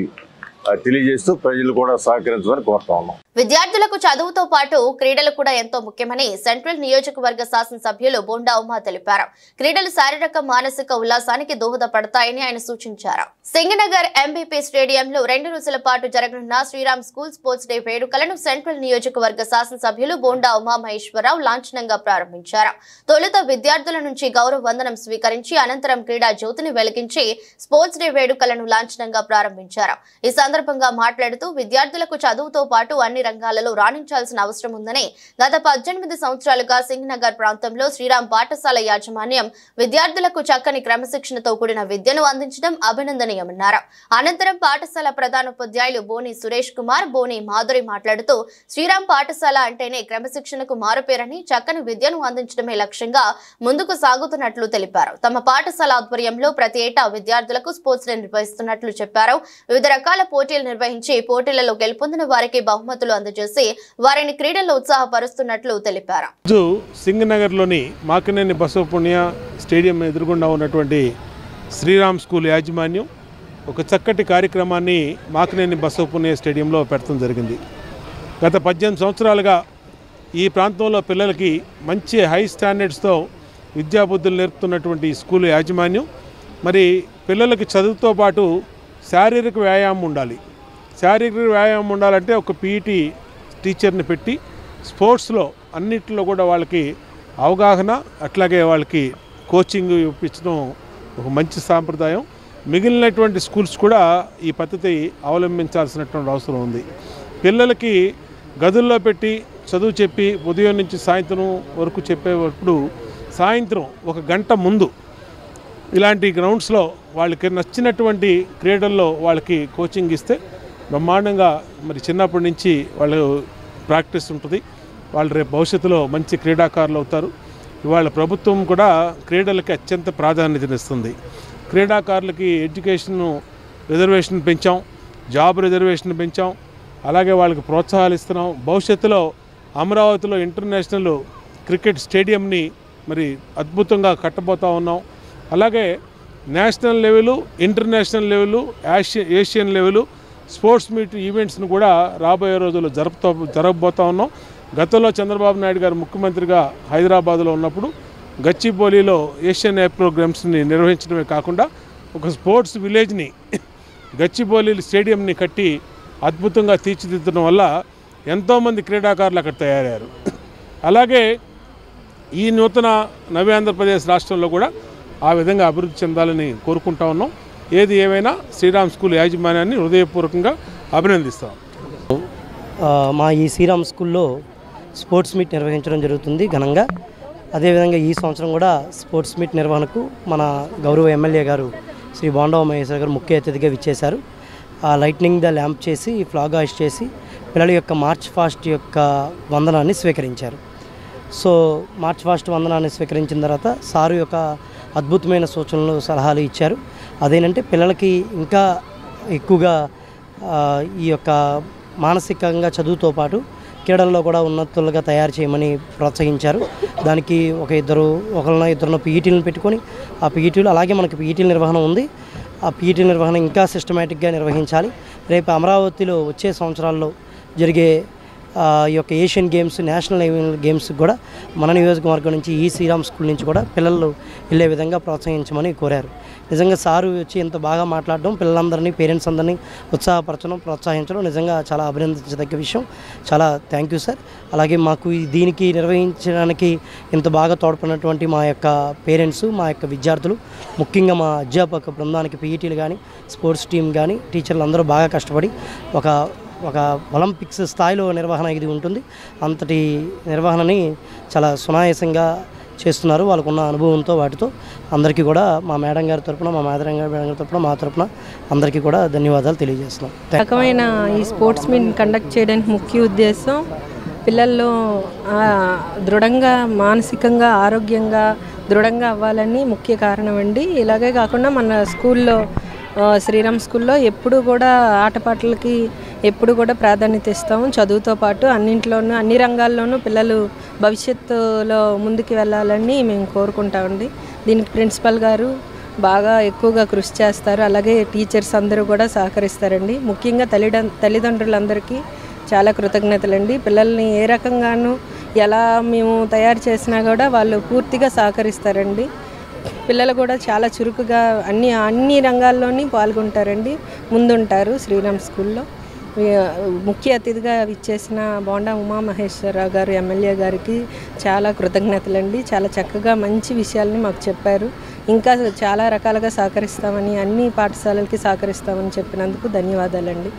తెలియజేస్తూ ప్రజలు కూడా సహకరించమని కోరుతా ఉన్నాం. విద్యార్థులకు చదువుతో పాటు క్రీడలు కూడా ఎంతో ముఖ్యమని సెంట్రల్ నియోజకవర్గ శాసనసభ్యులు బోండా ఉమా తెలిపారు. క్రీడలు శారీరక మానసిక ఉల్లాసానికి దోహదపడతాయని ఆయన సూచించారు. సింగనగర్ ఎంబీపీ స్టేడియంలో 2 రోజుల పాటు జరగనున్న శ్రీరామ్ స్కూల్ స్పోర్ట్స్ డే వేడుకలను సెంట్రల్ నియోజకవర్గ శాసనసభ్యులు బోండా ఉమా మహేశ్వరరావు లాంఛనంగా ప్రారంభించారు. తొలుత విద్యార్థుల నుంచి గౌరవ వందనం స్వీకరించి అనంతరం క్రీడా జ్యోతిని వెలిగించి స్పోర్ట్స్ డే వేడుకలను లాంఛనంగా ప్రారంభించారు. ఈ సందర్భంగా మాట్లాడుతూ విద్యార్థులకు చదువుతో పాటు అన్ని రంగాలలో రాణించాల్సిన అవసరం ఉందని, గత 18 సంవత్సరాలుగా సింగనగర్ ప్రాంతంలో శ్రీరామ్ పాఠశాల యాజమాన్యం విద్యార్థులకు చక్కని క్రమశిక్షణతో కూడిన విద్యను అందించడం అభినందనీయమన్నారు. అనంతరం పాఠశాల ప్రధానోపాధ్యాయులు బోని సురేష్ కుమార్, బోని మాధురి మాట్లాడుతూ శ్రీరామ్ పాఠశాల అంటేనే క్రమశిక్షణకు మారుపేరని, చక్కని విద్యను అందించడమే లక్ష్యంగా ముందుకు సాగుతున్నట్లు తెలిపారు. తమ పాఠశాల ఆధ్వర్యంలో ప్రతి ఏటా విద్యార్థులకు స్పోర్ట్స్ డే నిర్వహిస్తున్నట్లు చెప్పారు. వివిధ రకాల పోటీలు నిర్వహించి పోటీలలో గెలుపొందిన వారికి బహుమతులు శాలువాలు అందజేసి వారిని క్రీడల్లో ఉత్సాహపరుస్తున్నట్లు తెలిపారు. సింగనగర్లోని మాకినేని బసవపుణ్య స్టేడియం ఎదురుగుండా ఉన్నటువంటి శ్రీరామ్ స్కూల్ యాజమాన్యం ఒక చక్కటి కార్యక్రమాన్ని మాకినేని బసవపుణ్య స్టేడియంలో పెట్టడం జరిగింది. గత 18 సంవత్సరాలుగా ఈ ప్రాంతంలో పిల్లలకి మంచి హై స్టాండర్డ్స్తో విద్యాబుద్ధులు నేర్పుతున్నటువంటి స్కూల్ యాజమాన్యం మరి పిల్లలకి చదువుతో పాటు శారీరక వ్యాయామం ఉండాలి. శారీరక వ్యాయామం ఉండాలంటే ఒక పీఈటీ టీచర్ని పెట్టి స్పోర్ట్స్లో అన్నింటిలో కూడా వాళ్ళకి అవగాహన అట్లాగే వాళ్ళకి కోచింగ్ ఇప్పించడం ఒక మంచి సాంప్రదాయం. మిగిలినటువంటి స్కూల్స్ కూడా ఈ పద్ధతి అవలంబించాల్సినటువంటి అవసరం ఉంది. పిల్లలకి గదుల్లో పెట్టి చదువు చెప్పి ఉదయం నుంచి సాయంత్రం వరకు చెప్పేటప్పుడు సాయంత్రం 1 గంట ముందు ఇలాంటి గ్రౌండ్స్లో వాళ్ళకి నచ్చినటువంటి క్రీడల్లో వాళ్ళకి కోచింగ్ ఇస్తే బ్రహ్మాండంగా మరి చిన్నప్పటి నుంచి వాళ్ళు ప్రాక్టీస్ ఉంటుంది. వాళ్ళు రేపు భవిష్యత్తులో మంచి క్రీడాకారులు అవుతారు. ఇవాళ ప్రభుత్వం కూడా క్రీడలకి అత్యంత ప్రాధాన్యతనిస్తుంది. క్రీడాకారులకి ఎడ్యుకేషన్ రిజర్వేషన్ పెంచాం, జాబ్ రిజర్వేషన్ పెంచాం, అలాగే వాళ్ళకి ప్రోత్సాహాలు ఇస్తున్నాం. భవిష్యత్తులో అమరావతిలో ఇంటర్నేషనల్ క్రికెట్ స్టేడియంని మరి అద్భుతంగా కట్టబోతూ ఉన్నాం. అలాగే national level, international level, Asian level sports meet ఈవెంట్స్ను కూడా రాబోయే రోజుల్లో జరగబోతూ ఉన్నాం. గతంలో చంద్రబాబు నాయుడు గారు ముఖ్యమంత్రిగా హైదరాబాద్లో ఉన్నప్పుడు గచ్చిబౌలిలో ఏషియన్ ఎయిర్ గేమ్స్ని నిర్వహించడమే కాకుండా ఒక స్పోర్ట్స్ విలేజ్ని గచ్చిబౌలి స్టేడియంని కట్టి అద్భుతంగా తీర్చిదిద్దడం వల్ల ఎంతోమంది క్రీడాకారులు అక్కడ తయారయ్యారు. అలాగే ఈ నూతన నవ్య ఆంధ్రప్రదేశ్ రాష్ట్రంలో కూడా ఆ విధంగా అభివృద్ధి చెందాలని కోరుకుంటా ఉన్నాం. ఏది ఏమైనా శ్రీరామ్ స్కూల్ యాజమాన్యాన్ని హృదయపూర్వకంగా అభినందిస్తాం. మా ఈ శ్రీరామ్ స్కూల్లో స్పోర్ట్స్ మీట్ నిర్వహించడం జరుగుతుంది ఘనంగా. అదేవిధంగా ఈ సంవత్సరం కూడా స్పోర్ట్స్ మీట్ నిర్వహణకు మన గౌరవ ఎమ్మెల్యే గారు శ్రీ బోండా మహేశ్వర్ గారు ముఖ్య అతిథిగా విచ్చేశారు. లైట్నింగ్ ద ల్యాంప్ చేసి ఫ్లాగ్ హాయిస్ట్ చేసి పిల్లల యొక్క మార్చ్ ఫాస్ట్ యొక్క వందనాన్ని స్వీకరించారు. సో మార్చ్ ఫాస్ట్ వందనాన్ని స్వీకరించిన తర్వాత సారు యొక్క అద్భుతమైన సూచనలు సలహాలు ఇచ్చారు. అదేంటంటే పిల్లలకి ఇంకా ఎక్కువగా ఈ యొక్క మానసికంగా చదువుతో పాటు క్రీడల్లో కూడా ఉన్నతులుగా తయారు చేయమని ప్రోత్సహించారు. దానికి ఒకరిద్దరు పీఈటీలను పెట్టుకొని ఆ పీఈటీలు అలాగే మనకి పీఈటీల నిర్వహణ ఉంది. ఆ పీఈటీ నిర్వహణ ఇంకా సిస్టమేటిక్గా నిర్వహించాలి. రేపు అమరావతిలో వచ్చే సంవత్సరాల్లో జరిగే ఈ యొక్క ఏషియన్ గేమ్స్, నేషనల్ గేమ్స్ కూడా మన నియోజకవర్గం నుంచి ఈ శ్రీరామ్ స్కూల్ నుంచి కూడా పిల్లలు వెళ్ళే విధంగా ప్రోత్సహించమని కోరారు. నిజంగా సారు వచ్చి ఇంత బాగా మాట్లాడడం, పిల్లలందరినీ పేరెంట్స్ అందరినీ ఉత్సాహపరచడం, ప్రోత్సహించడం నిజంగా చాలా అభినందించదగ్గ విషయం. చాలా థ్యాంక్ యూ సార్. అలాగే మాకు దీనికి నిర్వహించడానికి ఇంత బాగా తోడ్పడినటువంటి మా యొక్క పేరెంట్స్, మా యొక్క విద్యార్థులు, ముఖ్యంగా మా అధ్యాపక బృందానికి పీఈటీలు కానీ స్పోర్ట్స్ టీం కానీ టీచర్లు అందరూ బాగా కష్టపడి ఒక ఒలింపిక్స్ స్థాయిలో నిర్వహణ ఇది ఉంటుంది. అంతటి నిర్వహణని చాలా సునాయాసంగా చేస్తున్నారు. వాళ్ళకున్న అనుభవంతో వాటితో అందరికీ కూడా మా మేడం గారి తరపున, మా మేడం గారి తరపున, మా తరపున అందరికీ కూడా ధన్యవాదాలు తెలియజేస్తున్నాం. రకమైన ఈ స్పోర్ట్స్ మీట్ కండక్ట్ చేయడానికి ముఖ్య ఉద్దేశం పిల్లల్లో దృఢంగా, మానసికంగా, ఆరోగ్యంగా దృఢంగా అవ్వాలని ముఖ్య కారణం అండి. ఇలాగే కాకుండా మన స్కూల్లో శ్రీరామ్ స్కూల్లో ఎప్పుడు కూడా ఆటపాటలకి ఎప్పుడు కూడా ప్రాధాన్యత ఇస్తాము. చదువుతో పాటు అన్నింట్లోనూ, అన్ని రంగాల్లోనూ పిల్లలు భవిష్యత్తులో ముందుకు వెళ్ళాలని మేము కోరుకుంటామండి. దీనికి ప్రిన్సిపల్ గారు బాగా ఎక్కువగా కృషి చేస్తారు. అలాగే టీచర్స్ అందరూ కూడా సహకరిస్తారండి. ముఖ్యంగా తల్లిదండ్రులందరికీ చాలా కృతజ్ఞతలండి. పిల్లల్ని ఏ రకంగానూ ఎలా మేము తయారు చేసినా కూడా వాళ్ళు పూర్తిగా సహకరిస్తారండి. పిల్లలు కూడా చాలా చురుకుగా అన్ని రంగాల్లోని పాల్గొంటారండి, ముందుంటారు శ్రీరామ్ స్కూల్లో. ముఖ్య అతిథిగా విచ్చేసిన బోండా ఉమామహేశ్వరరావు గారు ఎమ్మెల్యే గారికి చాలా కృతజ్ఞతలండి. చాలా చక్కగా మంచి విషయాల్ని మాకు చెప్పారు. ఇంకా చాలా రకాలుగా సహకరిస్తామని, అన్ని పాఠశాలలకి సహకరిస్తామని చెప్పినందుకు ధన్యవాదాలండి.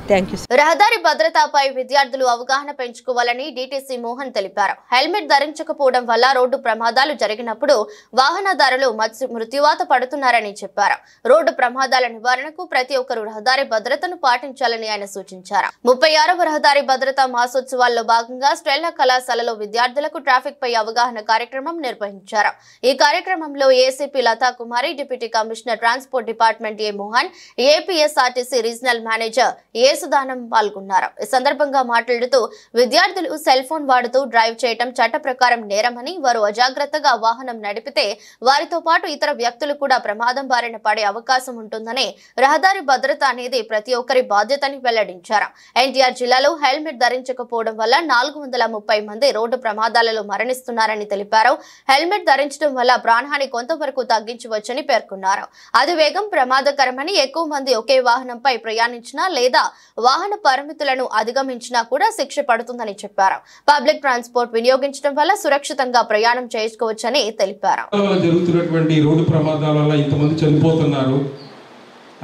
Thank you. రహదారి భద్రతపై విద్యార్థులు అవగాహన పెంచుకోవాలని డీటీసీ మోహన్ తెలిపారు. హెల్మెట్ ధరించకపోవడం వల్ల రోడ్డు ప్రమాదాలు జరిగినప్పుడు వాహనదారులు మృత్యువాత పడుతున్నారని చెప్పారు. రోడ్డు ప్రమాదాల నివారణకు ప్రతి ఒక్కరూ రహదారి భద్రతను పాటించాలని ఆయన సూచించారు. 36వ రహదారి భద్రతా మాసోత్సవాల్లో భాగంగా స్టెల్లా కళాశాలలో విద్యార్థులకు ట్రాఫిక్ పై అవగాహన కార్యక్రమం నిర్వహించారు. ఈ కార్యక్రమంలో ఏసీపీ లతా కుమారి, డిప్యూటీ కమిషనర్ ట్రాన్స్పోర్ట్ డిపార్ట్మెంట్ ఏ మోహన్, ఏపీఎస్ఆర్టీసీ రీజనల్ మేనేజర్ ఏ యేసుదానం పాల్గొన్నారు. ఈ సందర్భంగా మాట్లాడుతూ విద్యార్థులు సెల్ ఫోన్ వాడుతూ డ్రైవ్ చేయడం చట్ట ప్రకారం నేరమని, వారు అజాగ్రత్తగా వాహనం నడిపితే వారితో పాటు ఇతర వ్యక్తులు కూడా ప్రమాదం బారిన పడే అవకాశం ఉంటుందని, రహదారి భద్రత అనేది ప్రతి ఒక్కరి బాధ్యతని వెల్లడించారు. ఎన్టీఆర్ జిల్లాలో హెల్మెట్ ధరించకపోవడం వల్ల 430 మంది రోడ్డు ప్రమాదాలలో మరణిస్తున్నారని తెలిపారు. హెల్మెట్ ధరించడం వల్ల ప్రాణహాని కొంతవరకు తగ్గించవచ్చని పేర్కొన్నారు. అతివేగం ప్రమాదకరమని, ఎక్కువ మంది ఒకే వాహనంపై ప్రయాణించినా లేదా వాహన పరిమితులను అధిగమించినా కూడా శిక్ష పడుతుందని చెప్పారు. పబ్లిక్ ట్రాన్స్పోర్ట్ వినియోగించడం వల్ల సురక్షితంగా ప్రయాణం చేసుకోవచ్చని తెలిపారు. జరుగుతున్నటువంటి రోడ్డు ప్రమాదాల వల్ల ఇంతమంది చనిపోతున్నారు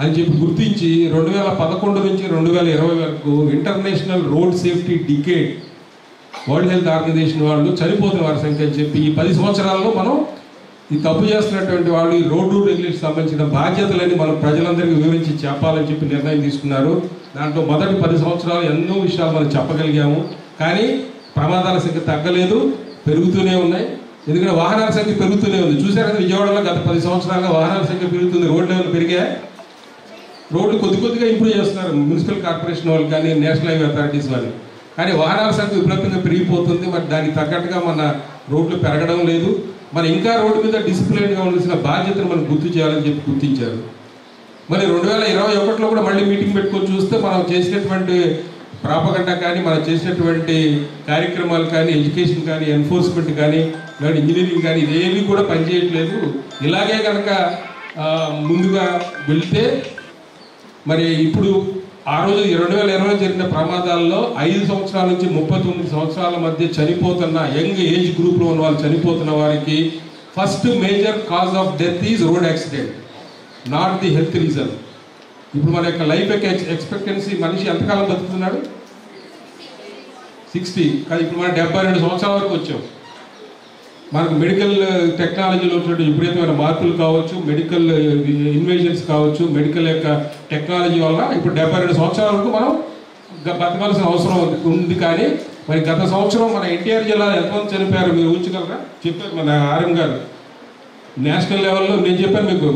అని చెప్పి గుర్తించి 2011 నుంచి 2020 వరకు international road safety decade world health organisation వాళ్ళు చనిపోతున్న వారి సంఖ్య అని చెప్పి ఈ 10 సంవత్సరాల్లో మనం ఈ తప్పు చేస్తున్నటువంటి వాళ్ళు ఈ రోడ్డు రెగ్యులేషన్ సంబంధించిన బాధ్యతలని మనం ప్రజలందరికీ వివరించి చెప్పాలని చెప్పి నిర్ణయం తీసుకున్నారు. దాంట్లో మొదటి 10 సంవత్సరాలు ఎన్నో విషయాలు మనం చెప్పగలిగాము. కానీ ప్రమాదాల సంఖ్య తగ్గలేదు, పెరుగుతూనే ఉన్నాయి. ఎందుకంటే వాహనాల సంఖ్య పెరుగుతూనే ఉంది. చూసారు కదా, విజయవాడలో గత 10 సంవత్సరాలుగా వాహనాల సంఖ్య పెరుగుతుంది. రోడ్ లెవెల్ పెరిగాయి. రోడ్లు కొద్దిగా ఇంప్రూవ్ చేస్తున్నారు మున్సిపల్ కార్పొరేషన్ వాళ్ళు కానీ, నేషనల్ హైవే అథారిటీస్ వాళ్ళు. కానీ వాహనాల సంఖ్య విపరీతంగా పెరిగిపోతుంది. మరి దానికి తగ్గట్టుగా మన రోడ్లు పెరగడం లేదు. మరి ఇంకా రోడ్డు మీద డిసిప్లిన్గా ఉండాల్సిన బాధ్యతను మనం గుర్తు చేయాలని చెప్పి గుర్తించారు. మరి 2021లో కూడా మళ్ళీ మీటింగ్ పెట్టుకొని చూస్తే మనం చేసినటువంటి ప్రాపగండా కానీ, మనం చేసినటువంటి కార్యక్రమాలు కానీ, ఎడ్యుకేషన్ కానీ, ఎన్ఫోర్స్మెంట్ కానీ, లేదా ఇంజనీరింగ్ కానీ ఇదేమీ కూడా పనిచేయట్లేదు. ఇలాగే కనుక ముందుగా వెళ్తే మరి ఇప్పుడు ఆ రోజు 2020 జరిగిన ప్రమాదాల్లో 5 సంవత్సరాల నుంచి 39 సంవత్సరాల మధ్య చనిపోతున్న యంగ్ ఏజ్ గ్రూప్లో ఉన్న వాళ్ళు చనిపోతున్న వారికి first major cause of death is road accident, not the health reason. ఇప్పుడు మన యొక్క లైఫ్ ఎక్స్పెక్టెన్సీ మనిషి ఎంతకాలం బతుకుతున్నాడు? 60. కానీ ఇప్పుడు మనం 72 సంవత్సరాల వరకు వచ్చాం. మనకు మెడికల్ టెక్నాలజీలో వచ్చినటువంటి విపరీతమైన మార్పులు కావచ్చు, మెడికల్ ఇన్వెన్షన్స్ కావచ్చు, మెడికల్ యొక్క టెక్నాలజీ వల్ల ఇప్పుడు 72 సంవత్సరాల వరకు మనం బతకాల్సిన అవసరం ఉంది. కానీ మరి గత సంవత్సరం మన ఎన్టీఆర్ జిల్లాలో ఎంతమంది చనిపోయారు మీరు ఊహించగలరా? చెప్పారు మన ఆర్ఎం గారు. నేషనల్ లెవెల్లో నేను చెప్పాను మీకు,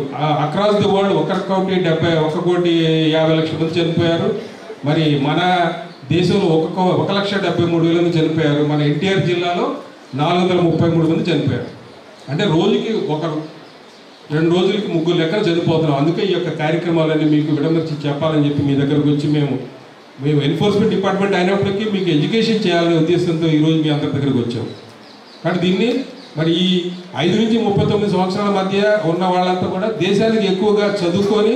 అక్రాస్ ది వరల్డ్ 1,50,00,000 మంది చనిపోయారు. మరి మన దేశంలో 1,73,000 మంది చనిపోయారు. మన ఎన్టీఆర్ జిల్లాలో 433 మంది చనిపోయారు. అంటే రోజుకి 2 రోజులకి 3 లెక్కలు చనిపోతున్నాం. అందుకే ఈ యొక్క కార్యక్రమాలన్నీ మీకు విడమర్చి చెప్పాలని చెప్పి మీ దగ్గరకు వచ్చి మేము ఎన్ఫోర్స్మెంట్ డిపార్ట్మెంట్ అయినప్పటికీ మీకు ఎడ్యుకేషన్ చేయాలనే ఉద్దేశంతో ఈరోజు మీ అందరి దగ్గరకు వచ్చాం. కానీ దీన్ని మరి ఈ 5 నుంచి 39 సంవత్సరాల మధ్య ఉన్న వాళ్ళంతా కూడా దేశానికి ఎక్కువగా చదువుకొని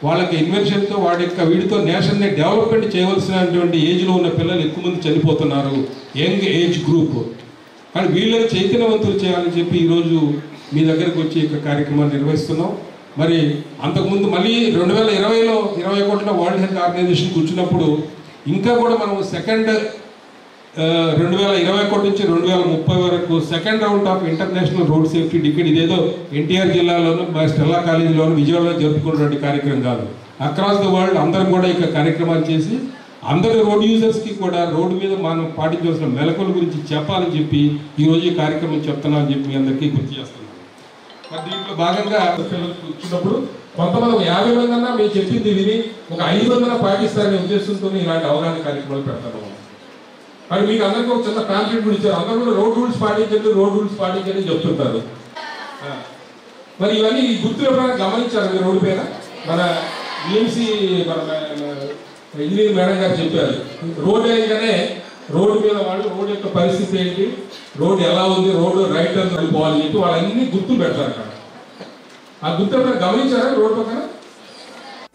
వాళ్ళకి ఇన్వెన్షన్తో వాడి యొక్క వీడితో నేషన్ని డెవలప్మెంట్ చేయవలసినటువంటి ఏజ్లో ఉన్న పిల్లలు ఎక్కువ మంది చనిపోతున్నారు, యంగ్ ఏజ్ గ్రూప్. కానీ వీళ్ళని చైతన్యవంతులు చేయాలని చెప్పి ఈరోజు మీ దగ్గరకు వచ్చి ఈ కార్యక్రమాన్ని నిర్వహిస్తున్నాం. మరి అంతకుముందు మళ్ళీ 2020లో 21లో వరల్డ్ హెల్త్ ఆర్గనైజేషన్ కూర్చున్నప్పుడు ఇంకా కూడా మనం 2021 నుంచి 2030 వరకు second round of international road safety decade, ఇదేదో ఎన్టీఆర్ జిల్లాలోనూ స్టెల్లా కాలేజీలోనూ విజయవాడలో జరుపుకున్నటువంటి కార్యక్రమం కాదు. అక్రాస్ ద వరల్డ్ అందరం కూడా ఇక కార్యక్రమాలు చేసి అందరు రోడ్ యూజర్స్కి కూడా రోడ్డు మీద మనం పాటించవలసిన మెలకువల గురించి చెప్పాలని చెప్పి ఈరోజు ఈ కార్యక్రమం చెప్తున్నామని చెప్పి మీ అందరికీ గుర్తు చేస్తున్నాను. మరి దీంట్లో భాగంగా కూర్చున్నప్పుడు కొంతమంది 50 మంది అన్నా మేము చెప్పింది విని ఒక 5 మంది పాటిస్తారనే ఉద్దేశంతో ఇలాంటి అవగాహన కార్యక్రమాలు పెడతాను. మరి మీకు అందరికీ ఒక చిన్న కాన్ఫిడెంట్ కూడా ఇచ్చారు. అందరూ కూడా రోడ్ రూల్స్ పాటించండి చెప్తుంటారు. మరి ఇవన్నీ గుర్తులు ఎప్పుడైనా గమనించారు మీరు? రోడ్డు పైన మన ఈఎంసీ ఇంజనీర్ మేడం గారు చెప్పారు, రోడ్ వేయగానే రోడ్డు మీద వాళ్ళు రోడ్ యొక్క పరిస్థితి ఏంటి, రోడ్ ఎలా ఉంది, రోడ్డు రైట్ టర్న్ వెళ్ళిపోవాలని చెప్పి వాళ్ళన్నీ గుర్తులు పెడతారు అక్కడ. ఆ గుర్తు ఎప్పుడైనా గమనించారా రోడ్డు పక్కన?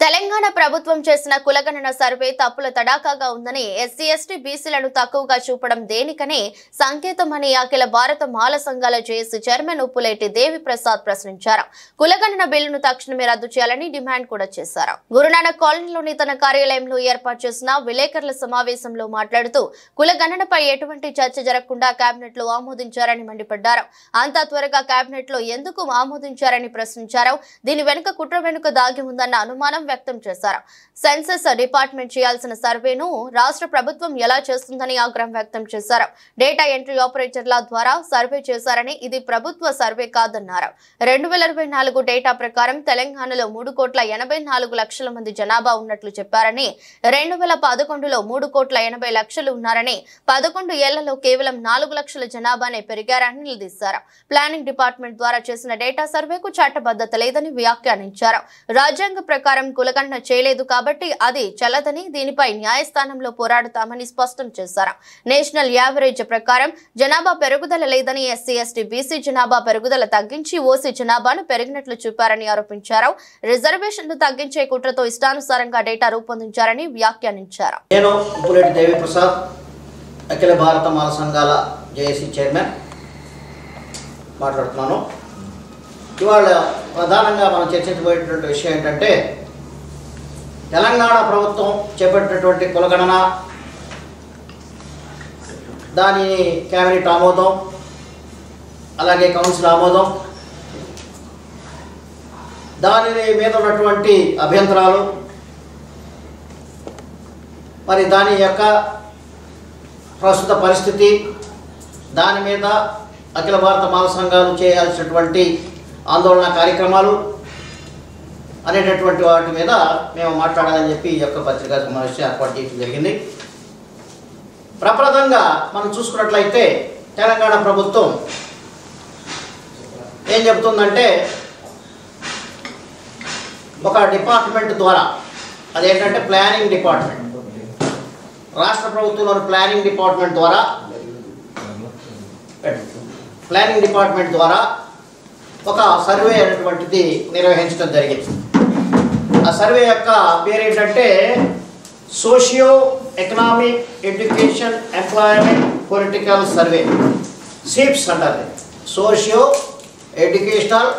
తెలంగాణ ప్రభుత్వం చేసిన కులగణన సర్వే తప్పుల తడాకాగా ఉందని, ఎస్సీ ఎస్టీ బీసీలను తక్కువగా చూపడం దేనికని సంకేతమని అఖిల భారత మాల సంఘాల జేఏసీ చైర్మన్ ఉప్పులేటి దేవి ప్రసాద్ ప్రశ్నించారు. కులగణన బిల్లును తక్షణమే రద్దు చేయాలని డిమాండ్ కూడా చేశారు. గురునానక్ కాలనీలోని తన కార్యాలయంలో ఏర్పాటు చేసిన విలేకరుల సమావేశంలో మాట్లాడుతూ కులగణనపై ఎటువంటి చర్చ జరగకుండా కేబినెట్ లో ఆమోదించారని మండిపడ్డారు. అంతా త్వరగా కేబినెట్ లో ఎందుకు ఆమోదించారని ప్రశ్నించారు. దీని వెనుక కుట్ర వెనుక దాగి ఉందన్న అనుమానం వ్యక్తం చేశారు. సెన్సస్ డిపార్ట్మెంట్ చేయాల్సిన సర్వేను రాష్ట్ర ప్రభుత్వం ఎలా చేస్తుందని ఆగ్రహం వ్యక్తం చేశారు. డేటా ఎంట్రీ ఆపరేటర్ల ద్వారా సర్వే చేశారని ఇది ప్రభుత్వ సర్వే కాదన్నారు. 2024 డేటా ప్రకారం తెలంగాణలో 3,84,00,000 మంది జనాభా ఉన్నట్లు చెప్పారని, 2011లో 3,80,00,000 ఉన్నారని, 11 ఏళ్లలో కేవలం 4 లక్షల జనాభానే పెరిగారని నిలదీశారు. ప్లానింగ్ డిపార్ట్మెంట్ ద్వారా చేసిన డేటా సర్వేకు చట్టబద్ధత లేదని వ్యాఖ్యానించారు. రాజ్యాంగ ప్రకారం కులగణన చేయలేదు కాబట్టి అది చెల్లదని, దీనిపై న్యాయస్థానంలో పోరాడుతామని స్పష్టం చేశారు. నేషనల్ యావరేజ్ ప్రకారం జనాభా పెరుగుదల లేదని, ఎస్సీ ఎస్టీ బీసీ జనాభా పెరుగుదల తగ్గించి ఓసీ జనాభాను పెరిగినట్లు చూపారని ఆరోపించారు. రిజర్వేషన్లు తగ్గించే కుట్రతో ఇష్టానుసారంగా డేటా రూపొందించారని వ్యాఖ్యానించారు. నేను ఉప్పులేటి దేవిప్రసాద్, అఖిల భారత మాల సంఘాల జేఏసీ చైర్మన్ మాట్లాడుతున్నాను. ఇవాళ ప్రధానంగా మనం చర్చించబోయేటువంటి విషయం ఏంటంటే, తెలంగాణ ప్రభుత్వం చేపట్టినటువంటి కులగణన, దానిని కేబినెట్ ఆమోదం, అలాగే కౌన్సిల్ ఆమోదం, దాని మీద ఉన్నటువంటి అభ్యంతరాలు, మరి దాని యొక్క ప్రస్తుత పరిస్థితి, దాని మీద అఖిల భారత మాల సంఘాలు చేయాల్సినటువంటి ఆందోళన కార్యక్రమాలు అనేటటువంటి వాటి మీద మేము మాట్లాడాలని చెప్పి ఈ యొక్క పత్రికా సమావేశం ఏర్పాటు చేయడం జరిగింది. ప్రప్రదంగా మనం చూసుకున్నట్లయితే తెలంగాణ ప్రభుత్వం ఏం చెబుతుందంటే, ఒక డిపార్ట్మెంట్ ద్వారా, అదేంటంటే ప్లానింగ్ డిపార్ట్మెంట్, రాష్ట్ర ప్రభుత్వంలోని ప్లానింగ్ డిపార్ట్మెంట్ ద్వారా ఒక సర్వే అనేటువంటిది నిర్వహించడం జరిగింది. ఆ సర్వే యొక్క పేరు ఏంటంటే socio economic education employment political survey, సిప్స్ అంటారు. Socio educational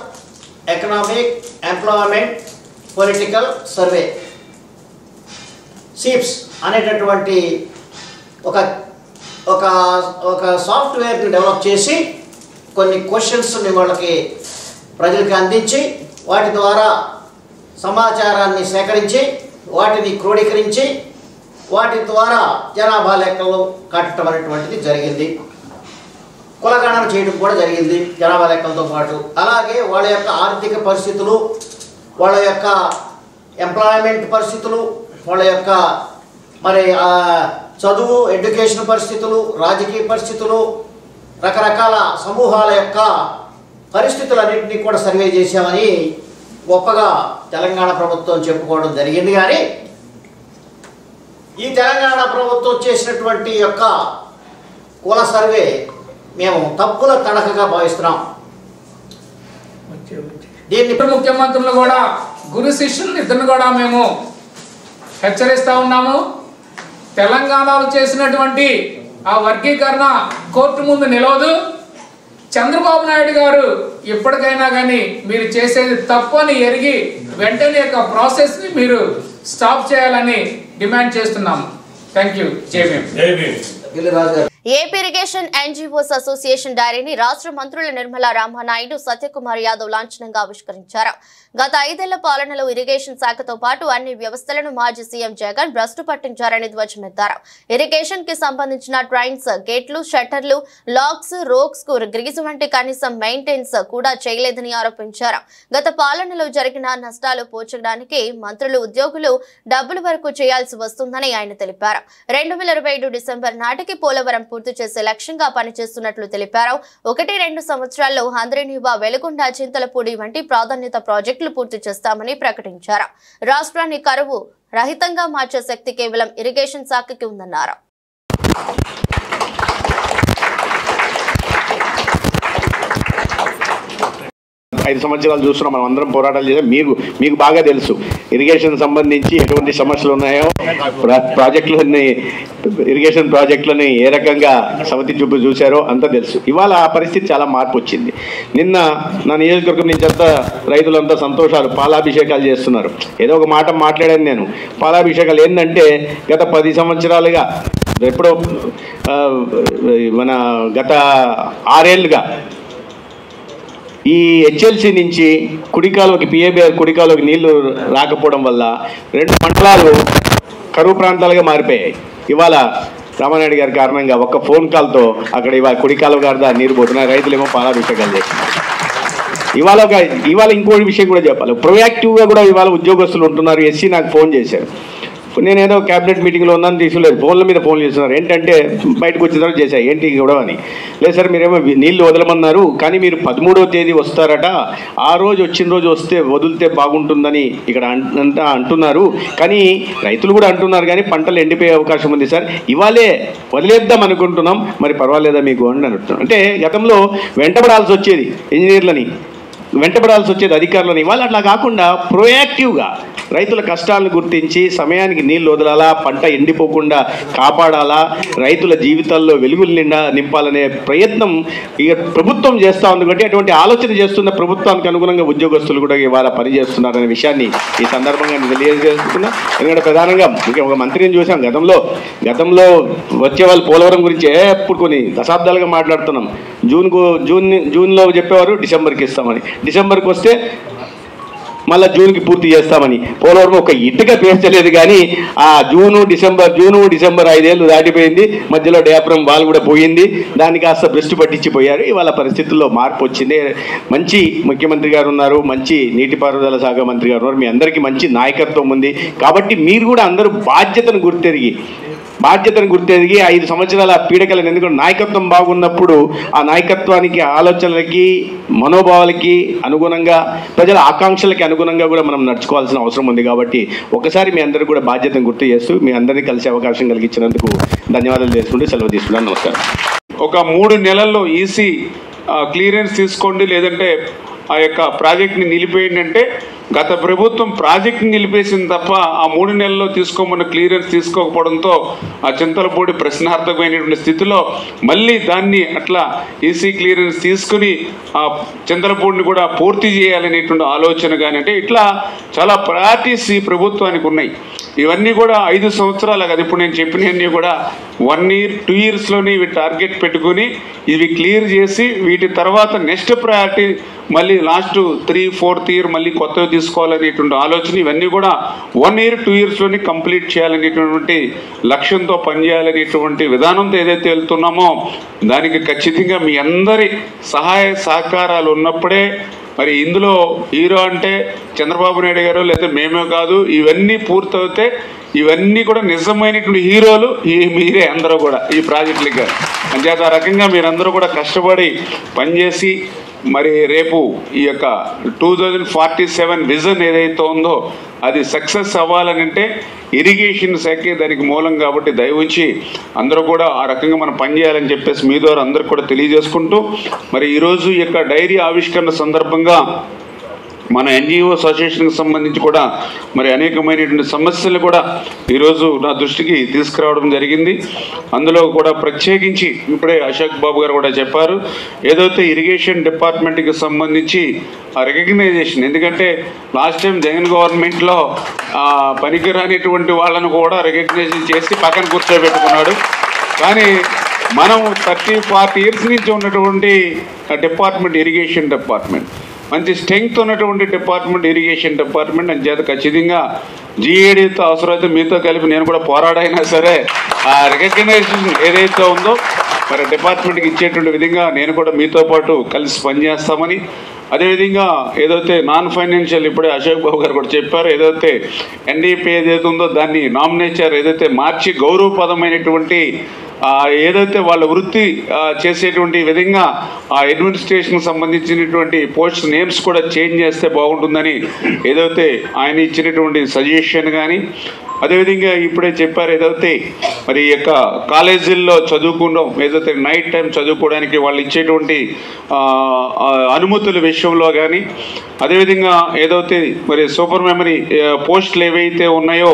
economic employment political survey, సిప్స్ అనేటటువంటి ఒక ఒక ఒక సాఫ్ట్వేర్ని డెవలప్ చేసి కొన్ని క్వశ్చన్స్ని వాళ్ళకి ప్రజలకు అందించి, వాటి ద్వారా సమాచారాన్ని సేకరించి, వాటిని క్రోడీకరించి, వాటి ద్వారా జనాభా లెక్కలు కట్టడం అనేటువంటిది జరిగింది. కులగణన చేయడం కూడా జరిగింది జనాభా లెక్కలతో పాటు. అలాగే వాళ్ళ యొక్క ఆర్థిక పరిస్థితులు, వాళ్ళ యొక్క ఎంప్లాయ్మెంట్ పరిస్థితులు, వాళ్ళ యొక్క మరి చదువు ఎడ్యుకేషన్ పరిస్థితులు, రాజకీయ పరిస్థితులు, రకరకాల సమూహాల యొక్క పరిస్థితులన్నింటినీ కూడా సర్వే చేశామని గొప్పగా తెలంగాణ ప్రభుత్వం చెప్పుకోవడం జరిగింది. కానీ ఈ తెలంగాణ ప్రభుత్వం చేసినటువంటి యొక్క కుల సర్వే మేము తప్పుల తడకగా భావిస్తున్నాం. దీన్ని ముఖ్యమంత్రులు కూడా గురు శిష్యులు ఇద్దరు కూడా మేము హెచ్చరిస్తూ ఉన్నాము. తెలంగాణలో చేసినటువంటి ఆ వర్గీకరణ కోర్టు ముందు నిలవదు. చంద్రబాబు నాయుడు గారు ఎప్పటికైనా కానీ మీరు చేసేది తప్పు అని ఎరిగి వెంటనే యొక్క ప్రాసెస్ని మీరు స్టాప్ చేయాలని డిమాండ్ చేస్తున్నాము. Thank you. Jai Bhim. AP irrigation NGOs association డైరీని రాష్ట్ర మంత్రుల నిర్మలా రామానాయుడు, సత్యకుమార్ యాదవ్ లాంఛనంగా ఆవిష్కరించారు. గత 5 ఏళ్ల పాలనలో ఇరిగేషన్ శాఖతో పాటు అన్ని వ్యవస్థలను మాజీ సీఎం జగన్ భ్రష్టు పట్టించారని ధ్వజమెత్తారు. ఇరిగేషన్ కి సంబంధించిన ట్రైన్స్, గేట్లు, షట్టర్లు, లాక్స్, రోక్స్ కు గ్రీజు వంటి కనీసం మెయింటెనెన్స్ కూడా చేయలేదని ఆరోపించారు. గత పాలనలో జరిగిన నష్టాలు పోర్చడానికి మంత్రులు, ఉద్యోగులు డబ్బుల వరకు చేయాల్సి వస్తుందని ఆయన తెలిపారు. 2025 డిసెంబర్ నాటికి పోలవరం పూర్తి చేసే లక్ష్యంగా పనిచేస్తున్నట్లు తెలిపారు. 1-2 సంవత్సరాల్లో హంద్రీనీవా, వెలుగొండ, చింతలపూడి వంటి ప్రాధాన్యత ప్రాజెక్టులు పూర్తి చేస్తామని ప్రకటించారు. రాష్ట్రాన్ని కరువు రహితంగా మార్చే శక్తి కేవలం ఇరిగేషన్ శాఖకి ఉందన్నారు. 5 సంవత్సరాలు చూస్తున్నాం, మనం అందరం పోరాటాలు చేసాం. మీకు బాగా తెలుసు ఇరిగేషన్ సంబంధించి ఎటువంటి సమస్యలు ఉన్నాయో, ప్రాజెక్టులని, ఇరిగేషన్ ప్రాజెక్టులని ఏ రకంగా సవతి చూపు చూశారో అంతా తెలుసు. ఇవాళ ఆ పరిస్థితి చాలా మార్పు వచ్చింది. నిన్న నా నియోజకవర్గం నుంచి అంతా రైతులంతా సంతోషాలు, పాలాభిషేకాలు చేస్తున్నారు. ఏదో ఒక మాట మాట్లాడాను నేను. పాలాభిషేకాలు ఏంటంటే గత 10 సంవత్సరాలుగా, ఎప్పుడో మన గత 6 ఏళ్ళుగా ఈ హెచ్ఎల్సి నుంచి కుడికాలువకి పిఏబిఆర్ కుడికాలువకి నీళ్లు రాకపోవడం వల్ల 2 మండలాలు కరువు ప్రాంతాలుగా మారిపోయాయి. ఇవాళ రామానాయుడు గారి కారణంగా ఒక్క ఫోన్ కాల్తో అక్కడ ఇవాళ కుడికాలువ గారిదా నీరు పోతున్నాయి, రైతులేమో పాలాభిషేకాలు చేస్తున్నారు. ఇవాళ ఇంకోటి విషయం కూడా చెప్పాలి. ప్రొయాక్టివ్గా కూడా ఇవాళ ఉద్యోగస్తులు ఉంటున్నారు. ఎస్సీ నాకు ఫోన్ చేశారు, నేనేదో క్యాబినెట్ మీటింగ్లో ఉన్నాను, తీసుకోలేదు, ఫోన్ల మీద ఫోన్లు చేస్తున్నారు. ఏంటంటే బయటకు వచ్చిన తర్వాత చేశాను, ఏంటి కూడా అని. లేదు సార్ మీరేమో నీళ్ళు వదలమన్నారు, కానీ మీరు 13వ తేదీ వస్తారట, ఆ రోజు వచ్చిన రోజు వదిలితే బాగుంటుందని ఇక్కడ అంటున్నారు. కానీ రైతులు కూడా అంటున్నారు, కానీ పంటలు ఎండిపోయే అవకాశం ఉంది సార్, ఇవాళే వదిలేద్దాం అనుకుంటున్నాం, మరి పర్వాలేదా మీకు అని అంటున్నాను. అంటే గతంలో వెంటబడాల్సి వచ్చేది, ఇంజనీర్లని వెంటబడాల్సి వచ్చేది, అధికారులను. ఇవాళ అట్లా కాకుండా ప్రొయాక్టివ్గా రైతుల కష్టాలను గుర్తించి సమయానికి నీళ్ళు వదలాలా, పంట ఎండిపోకుండా కాపాడాలా, రైతుల జీవితాల్లో వెలుగులు నింపాలనే ప్రయత్నం ఇక ప్రభుత్వం చేస్తూ ఉంది. కాబట్టి అటువంటి ఆలోచన చేస్తున్న ప్రభుత్వానికి అనుగుణంగా ఉద్యోగస్తులు కూడా ఇవాళ పనిచేస్తున్నారనే విషయాన్ని ఈ సందర్భంగా తెలియజేస్తున్నా. ఎందుకంటే ప్రధానంగా ఒక మంత్రిని చూసాం, గతంలో వచ్చే వాళ్ళు పోలవరం గురించి ఎప్పుడు కొన్ని దశాబ్దాలుగా మాట్లాడుతున్నాం. జూన్లో చెప్పేవారు డిసెంబర్కి ఇస్తామని, డిసెంబర్కి వస్తే మళ్ళీ జూన్కి పూర్తి చేస్తామని. పోలవరం ఒక ఇటుక పేర్చలేదు, కానీ ఆ జూను డిసెంబర్ 5 ఏళ్ళు దాటిపోయింది, మధ్యలో డయాఫ్రమ్ వాల్ కూడా పోయింది, దాన్ని కాస్త భ్రష్టు పట్టించిపోయారు. ఇవాళ పరిస్థితుల్లో మార్పు వచ్చింది. మంచి ముఖ్యమంత్రి గారు ఉన్నారు, మంచి నీటిపారుదల శాఖ మంత్రి గారు ఉన్నారు, మీ అందరికీ మంచి నాయకత్వం ఉంది. కాబట్టి మీరు కూడా అందరూ బాధ్యతను గుర్తెరిగి 5 సంవత్సరాల పీడకలను, ఎందుకంటే నాయకత్వం బాగున్నప్పుడు ఆ నాయకత్వానికి, ఆలోచనలకి, మనోభావాలకి అనుగుణంగా, ప్రజల ఆకాంక్షలకి అనుగుణంగా కూడా మనం నడుచుకోవాల్సిన అవసరం ఉంది. కాబట్టి ఒకసారి మీ అందరూ కూడా బాధ్యతను గుర్తు చేస్తూ మీ అందరినీ కలిసే అవకాశం కలిగించినందుకు ధన్యవాదాలు చేసుకుంటూ సెలవు తీసుకున్నాను. నమస్కారం. ఒక 3 నెలల్లో ఈసీ క్లియరెన్స్ తీసుకోండి, లేదంటే ఆ యొక్క ప్రాజెక్ట్ని నిలిపేయండి అంటే, గత ప్రభుత్వం ప్రాజెక్ట్ని నిలిపేసింది తప్ప ఆ 3 నెలల్లో తీసుకోమన్న క్లియరెన్స్ తీసుకోకపోవడంతో ఆ చింతలపూడి ప్రశ్నార్థకమైనటువంటి స్థితిలో మళ్ళీ దాన్ని అట్లా ఈసీ క్లియరెన్స్ తీసుకుని ఆ చింతలపూడిని కూడా పూర్తి చేయాలనేటువంటి ఆలోచన కానీ, అంటే ఇట్లా చాలా ప్రయారిటీస్ ఈ ప్రభుత్వానికి ఉన్నాయి. ఇవన్నీ కూడా 5 సంవత్సరాలు కదా, ఇప్పుడు నేను చెప్పినవన్నీ కూడా 1 year 2 yearsలోనే ఇవి టార్గెట్ పెట్టుకుని ఇవి క్లియర్ చేసి వీటి తర్వాత నెక్స్ట్ ప్రయారిటీ మళ్ళీ లాస్ట్ 3-4th year మళ్ళీ కొత్తవి తీసుకోవాలనేటువంటి ఆలోచన. ఇవన్నీ కూడా 1 year 2 yearsలోనే కంప్లీట్ చేయాలనేటువంటి లక్ష్యంతో పనిచేయాలనేటువంటి విధానంతో ఏదైతే వెళ్తున్నామో దానికి ఖచ్చితంగా మీ అందరి సహాయ సహకారాలు ఉన్నప్పుడే. మరి ఇందులో హీరో అంటే చంద్రబాబు నాయుడు గారు లేదా మేమే కాదు, ఇవన్నీ పూర్తవుతే ఇవన్నీ కూడా నిజమైనటువంటి హీరోలు మీరే అందరూ కూడా ఈ ప్రాజెక్టులకి. అంచేత ఆ రకంగా మీరందరూ కూడా కష్టపడి పనిచేసి మరి రేపు ఈ యొక్క 2047 విజన్ ఏదైతే ఉందో అది సక్సెస్ అవ్వాలనంటే ఇరిగేషన్ శాఖే దానికి మూలం. కాబట్టి దయవుంచి అందరూ కూడా ఆ రకంగా మనం పనిచేయాలని చెప్పేసి మీ ద్వారా అందరికి కూడా తెలియజేసుకుంటూ, మరి ఈరోజు ఈ యొక్క డైరీ ఆవిష్కరణ సందర్భంగా మన ఎన్జిఓ అసోసియేషన్కి సంబంధించి కూడా మరి అనేకమైనటువంటి సమస్యలు కూడా ఈరోజు నా దృష్టికి తీసుకురావడం జరిగింది. అందులో కూడా ప్రత్యేకించి ఇప్పుడే అశోక్ బాబు గారు కూడా చెప్పారు, ఏదైతే ఇరిగేషన్ డిపార్ట్మెంట్కి సంబంధించి ఆ రికగ్నైజేషన్. ఎందుకంటే లాస్ట్ టైం జగన్ గవర్నమెంట్లో పనికిరానిటువంటి వాళ్ళను కూడా రికగ్నైజేషన్ చేసి పక్కన కూర్చోబెట్టుకున్నాడు. కానీ మనం 30-40 years నుంచి ఉన్నటువంటి డిపార్ట్మెంట్ ఇరిగేషన్ డిపార్ట్మెంట్, మంచి స్ట్రెంగ్త్ ఉన్నటువంటి డిపార్ట్మెంట్ ఇరిగేషన్ డిపార్ట్మెంట్. అని చేత ఖచ్చితంగా జీఏడీతో అవసరమైతే మీతో కలిపి నేను కూడా పోరాడైనా సరే ఆ రికగ్నైజేషన్ ఏదైతే ఉందో మరి డిపార్ట్మెంట్కి ఇచ్చేటువంటి విధంగా నేను కూడా మీతో పాటు కలిసి పనిచేస్తామని, అదేవిధంగా ఏదైతే నాన్ ఫైనాన్షియల్ ఇప్పుడే అశోక్ బాబు గారు కూడా చెప్పారు, ఏదైతే ఎన్డీపీ ఏదైతే ఉందో దాన్ని నామినేచర్ ఏదైతే మార్చి గౌరవపదమైనటువంటి ఏదైతే వాళ్ళ వృత్తి చేసేటువంటి విధంగా ఆ అడ్మినిస్ట్రేషన్కి సంబంధించినటువంటి పోస్ట్ నేమ్స్ కూడా చేంజ్ చేస్తే బాగుంటుందని ఏదైతే ఆయన ఇచ్చినటువంటి సజెషన్ కానీ, అదేవిధంగా ఇప్పుడే చెప్పారు ఏదైతే మరి ఈ యొక్క కాలేజీల్లో చదువుకోవడం, ఏదైతే నైట్ టైం చదువుకోవడానికి వాళ్ళు ఇచ్చేటువంటి అనుమతుల విషయంలో కానీ, అదేవిధంగా ఏదైతే మరి సూపర్ మెమరీ పోస్టులు ఏవైతే ఉన్నాయో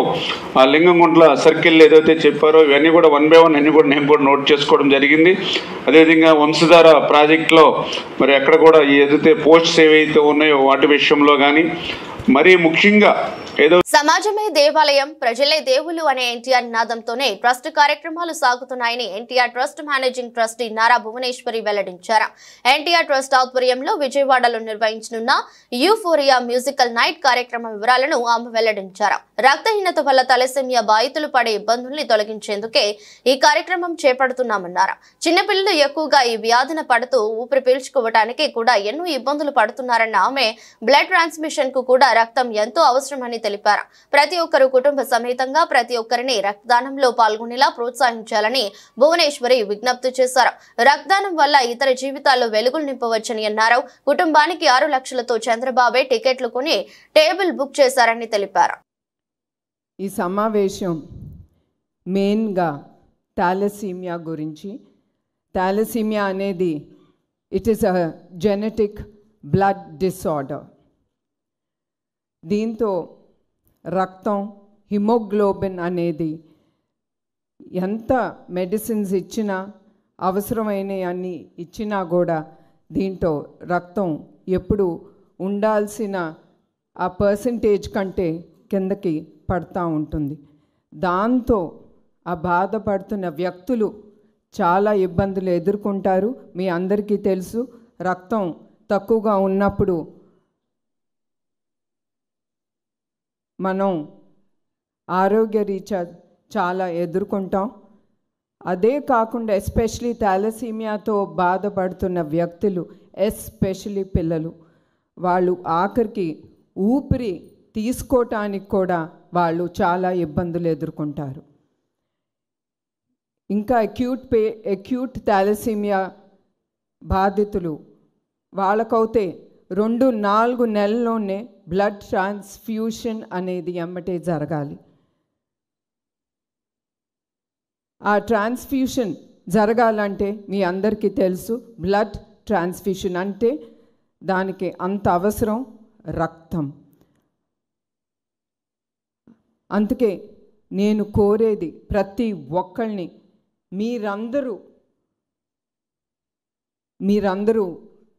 ఆ లింగంగుంట్ల సర్కిల్ ఏదైతే చెప్పారో ఇవన్నీ కూడా 1 by 1 అన్నీ కూడా నేను కూడా నోట్ చేసుకోవడం జరిగింది. అదేవిధంగా వంశధార ప్రాజెక్టులో మరి అక్కడ కూడా ఏదైతే పోస్ట్స్ ఏవైతే ఉన్నాయో వాటి విషయంలో కానీ, మరీ ముఖ్యంగా సమాజమే దేవాలయం, ప్రజలే దేవుళ్ళు అనే ఎన్టీఆర్ నినాదంతోనే ట్రస్ట్ కార్యక్రమాలు సాగుతున్నాయని NTR trust managing trustee Nara Bhuvaneswari వెల్లడించారు. ఎన్టీఆర్ ట్రస్ట్ ఆధ్వర్యంలో విజయవాడలో నిర్వహించనున్న యూఫోరియా మ్యూజికల్ నైట్ కార్యక్రమ వివరాలను ఆమె వెల్లడించారు. రక్తహీనత వల్ల తలసేమియా బాధితులు పడే ఇబ్బందుల్ని తొలగించేందుకే ఈ కార్యక్రమం చేపడుతున్నామన్నారు. చిన్నపిల్లలు ఎక్కువగా ఈ వ్యాధిన పడుతూ ఊపిరి పీల్చుకోవడానికి కూడా ఎన్నో ఇబ్బందులు పడుతున్నారన్న ఆమె బ్లడ్ ట్రాన్స్మిషన్ కు కూడా రక్తం ఎంతో అవసరమని తెలిపారు. ప్రతి ఒక్కరూ కుటుంబ సమేతంగా ప్రతి ఒక్కరిని రక్తదానంలో పాల్గొనేలా ప్రోత్సహించాలని భువనేశ్వరి విజ్ఞప్తి చేశారు. రక్తదానం వల్ల ఇతర జీవితాల్లో వెలుగులు నింపవచ్చని అన్నారు. కుటుంబానికి 6 లక్షలతో చంద్రబాబే టికెట్లు కొని టేబుల్ బుక్ చేశారని తెలిపారు. ఈ సమావేశం మెయిన్గా థాలసీమియా గురించి. థాలసీమియా అనేది it is a genetic blood disorder. దీంతో రక్తం, హిమోగ్లోబిన్ అనేది ఎంత మెడిసిన్స్ ఇచ్చినా, అవసరమైన అన్ని ఇచ్చినా కూడా దీంట్లో రక్తం ఎప్పుడు ఉండాల్సిన ఆ పర్సంటేజ్ కంటే కిందకి పడుతూ ఉంటుంది. దాంతో ఆ బాధపడుతున్న వ్యక్తులు చాలా ఇబ్బందులు ఎదుర్కొంటారు. మీ అందరికీ తెలుసు, రక్తం తక్కువగా ఉన్నప్పుడు మనం ఆరోగ్యరీత్యా చాలా ఎదుర్కొంటాం. అదే కాకుండా ఎస్పెషలీ థాలసీమియాతో బాధపడుతున్న వ్యక్తులు, ఎస్పెషలీ పిల్లలు, వాళ్ళు ఆఖరికి ఊపిరి తీసుకోవటానికి కూడా వాళ్ళు చాలా ఇబ్బందులు ఎదుర్కొంటారు. ఇంకా అక్యూట్ థాలసీమియా బాధితులు వాళ్ళకైతే 2-4 నెలల్లోనే బ్లడ్ ట్రాన్స్ఫ్యూషన్ అనేది ఎమ్మటే జరగాలి. ఆ ట్రాన్స్ఫ్యూషన్ జరగాలంటే మీ అందరికీ తెలుసు, బ్లడ్ ట్రాన్స్ఫ్యూషన్ అంటే దానికి అంత అవసరం రక్తం. అందుకే నేను కోరేది ప్రతి ఒక్కళ్ళని, మీరందరూ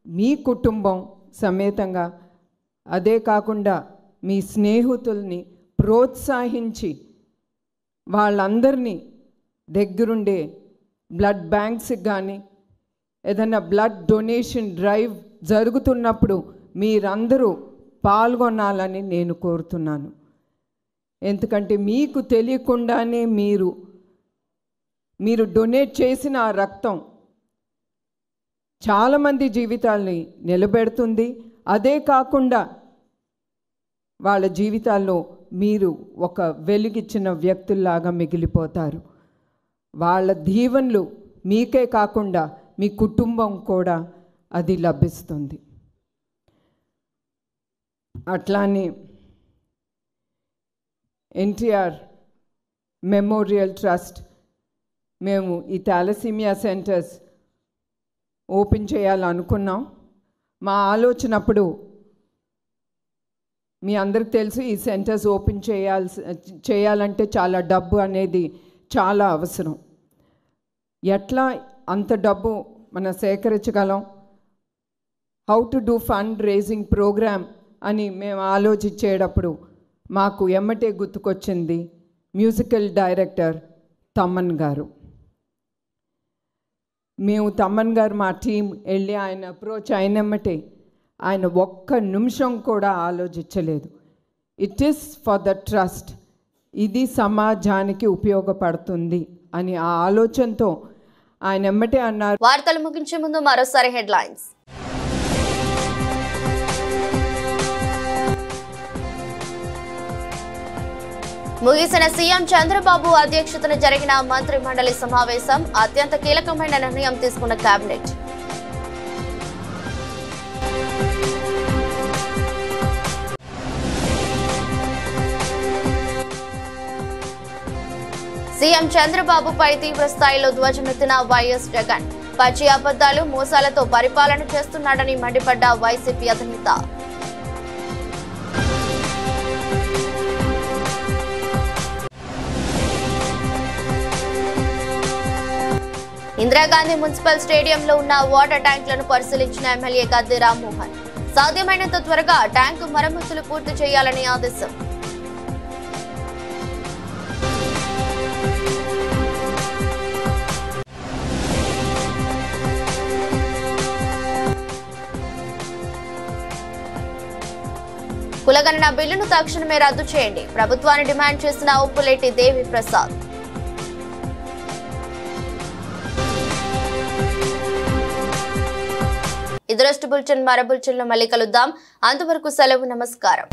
మీ కుటుంబం సమేతంగా, అదే కాకుండా మీ స్నేహితుల్ని ప్రోత్సహించి వాళ్ళందరినీ దగ్గరుండే బ్లడ్ బ్యాంక్స్కి కానీ ఏదైనా బ్లడ్ డొనేషన్ డ్రైవ్ జరుగుతున్నప్పుడు మీరందరూ పాల్గొనాలని నేను కోరుతున్నాను. ఎందుకంటే మీకు తెలియకుండానే మీరు డొనేట్ చేసిన ఆ రక్తం చాలామంది జీవితాల్ని నిలబెడుతుంది. అదే కాకుండా వాళ్ళ జీవితాల్లో మీరు ఒక వెలుగిచ్చిన వ్యక్తుల్లాగా మిగిలిపోతారు. వాళ్ళ దీవెనలు మీకే కాకుండా మీ కుటుంబం కూడా అది లభిస్తుంది. అట్లానే ఎన్టీఆర్ మెమోరియల్ ట్రస్ట్ మేము ఈ థాలసీమియా సెంటర్స్ ఓపెన్ చేయాలనుకున్నాం. మా ఆలోచనప్పుడు మీ అందరికి తెలుసు, ఈ సెంటర్స్ ఓపెన్ చేయాలంటే చాలా డబ్బు అనేది చాలా అవసరం. ఎట్లా అంత డబ్బు మనం సేకరించగలం, how to do fund raising programme అని మేము ఆలోచించేటప్పుడు మాకు ఎమ్మటే గుర్తుకొచ్చింది మ్యూజికల్ డైరెక్టర్ తమన్ గారు. మేము తమన్ గారు మా టీం వెళ్ళి ఆయన అప్రోచ్ అయినమ్మటే ఆయన ఒక్క నిమిషం కూడా ఆలోచించలేదు. It is for the trust, ఇది సమాజానికి ఉపయోగపడుతుంది అని ఆ ఆలోచనతో ఆయన ఎమ్మటే అన్నారు. వార్తలు ముగించే ముందు మరోసారి హెడ్లైన్స్. ముగిసిన సీఎం చంద్రబాబు అధ్యక్షతన జరిగిన మంత్రి మండలి సమావేశం. అత్యంత కీలకమైన నిర్ణయం తీసుకున్న కేబినెట్. సీఎం చంద్రబాబుపై తీవ్ర స్థాయిలో ధ్వజమెత్తిన వైఎస్ జగన్. పచ్చి అబద్దాలు, మోసాలతో పరిపాలన చేస్తున్నాడని మండిపడ్డ వైసీపీ అధినేత. ఇందిరాగాంధీ మున్సిపల్ స్టేడియంలో ఉన్న వాటర్ ట్యాంకులను పరిశీలించిన ఎమ్మెల్యే గద్దె రామ్మోహన్. సాధ్యమైనంత త్వరగా ట్యాంకు మరమ్మతులు పూర్తి చేయాలని ఆదేశం. కులగణన బిల్లును తక్షణమే రద్దు చేయండి, ప్రభుత్వాన్ని డిమాండ్ చేసిన ఉప్పులేటి దేవి ప్రసాద్. ఇదరస్ట్ బులెటిన్ మరో బులెటిన్లో మళ్ళీ కలుద్దాం. అంతవరకు సెలవు, నమస్కారం.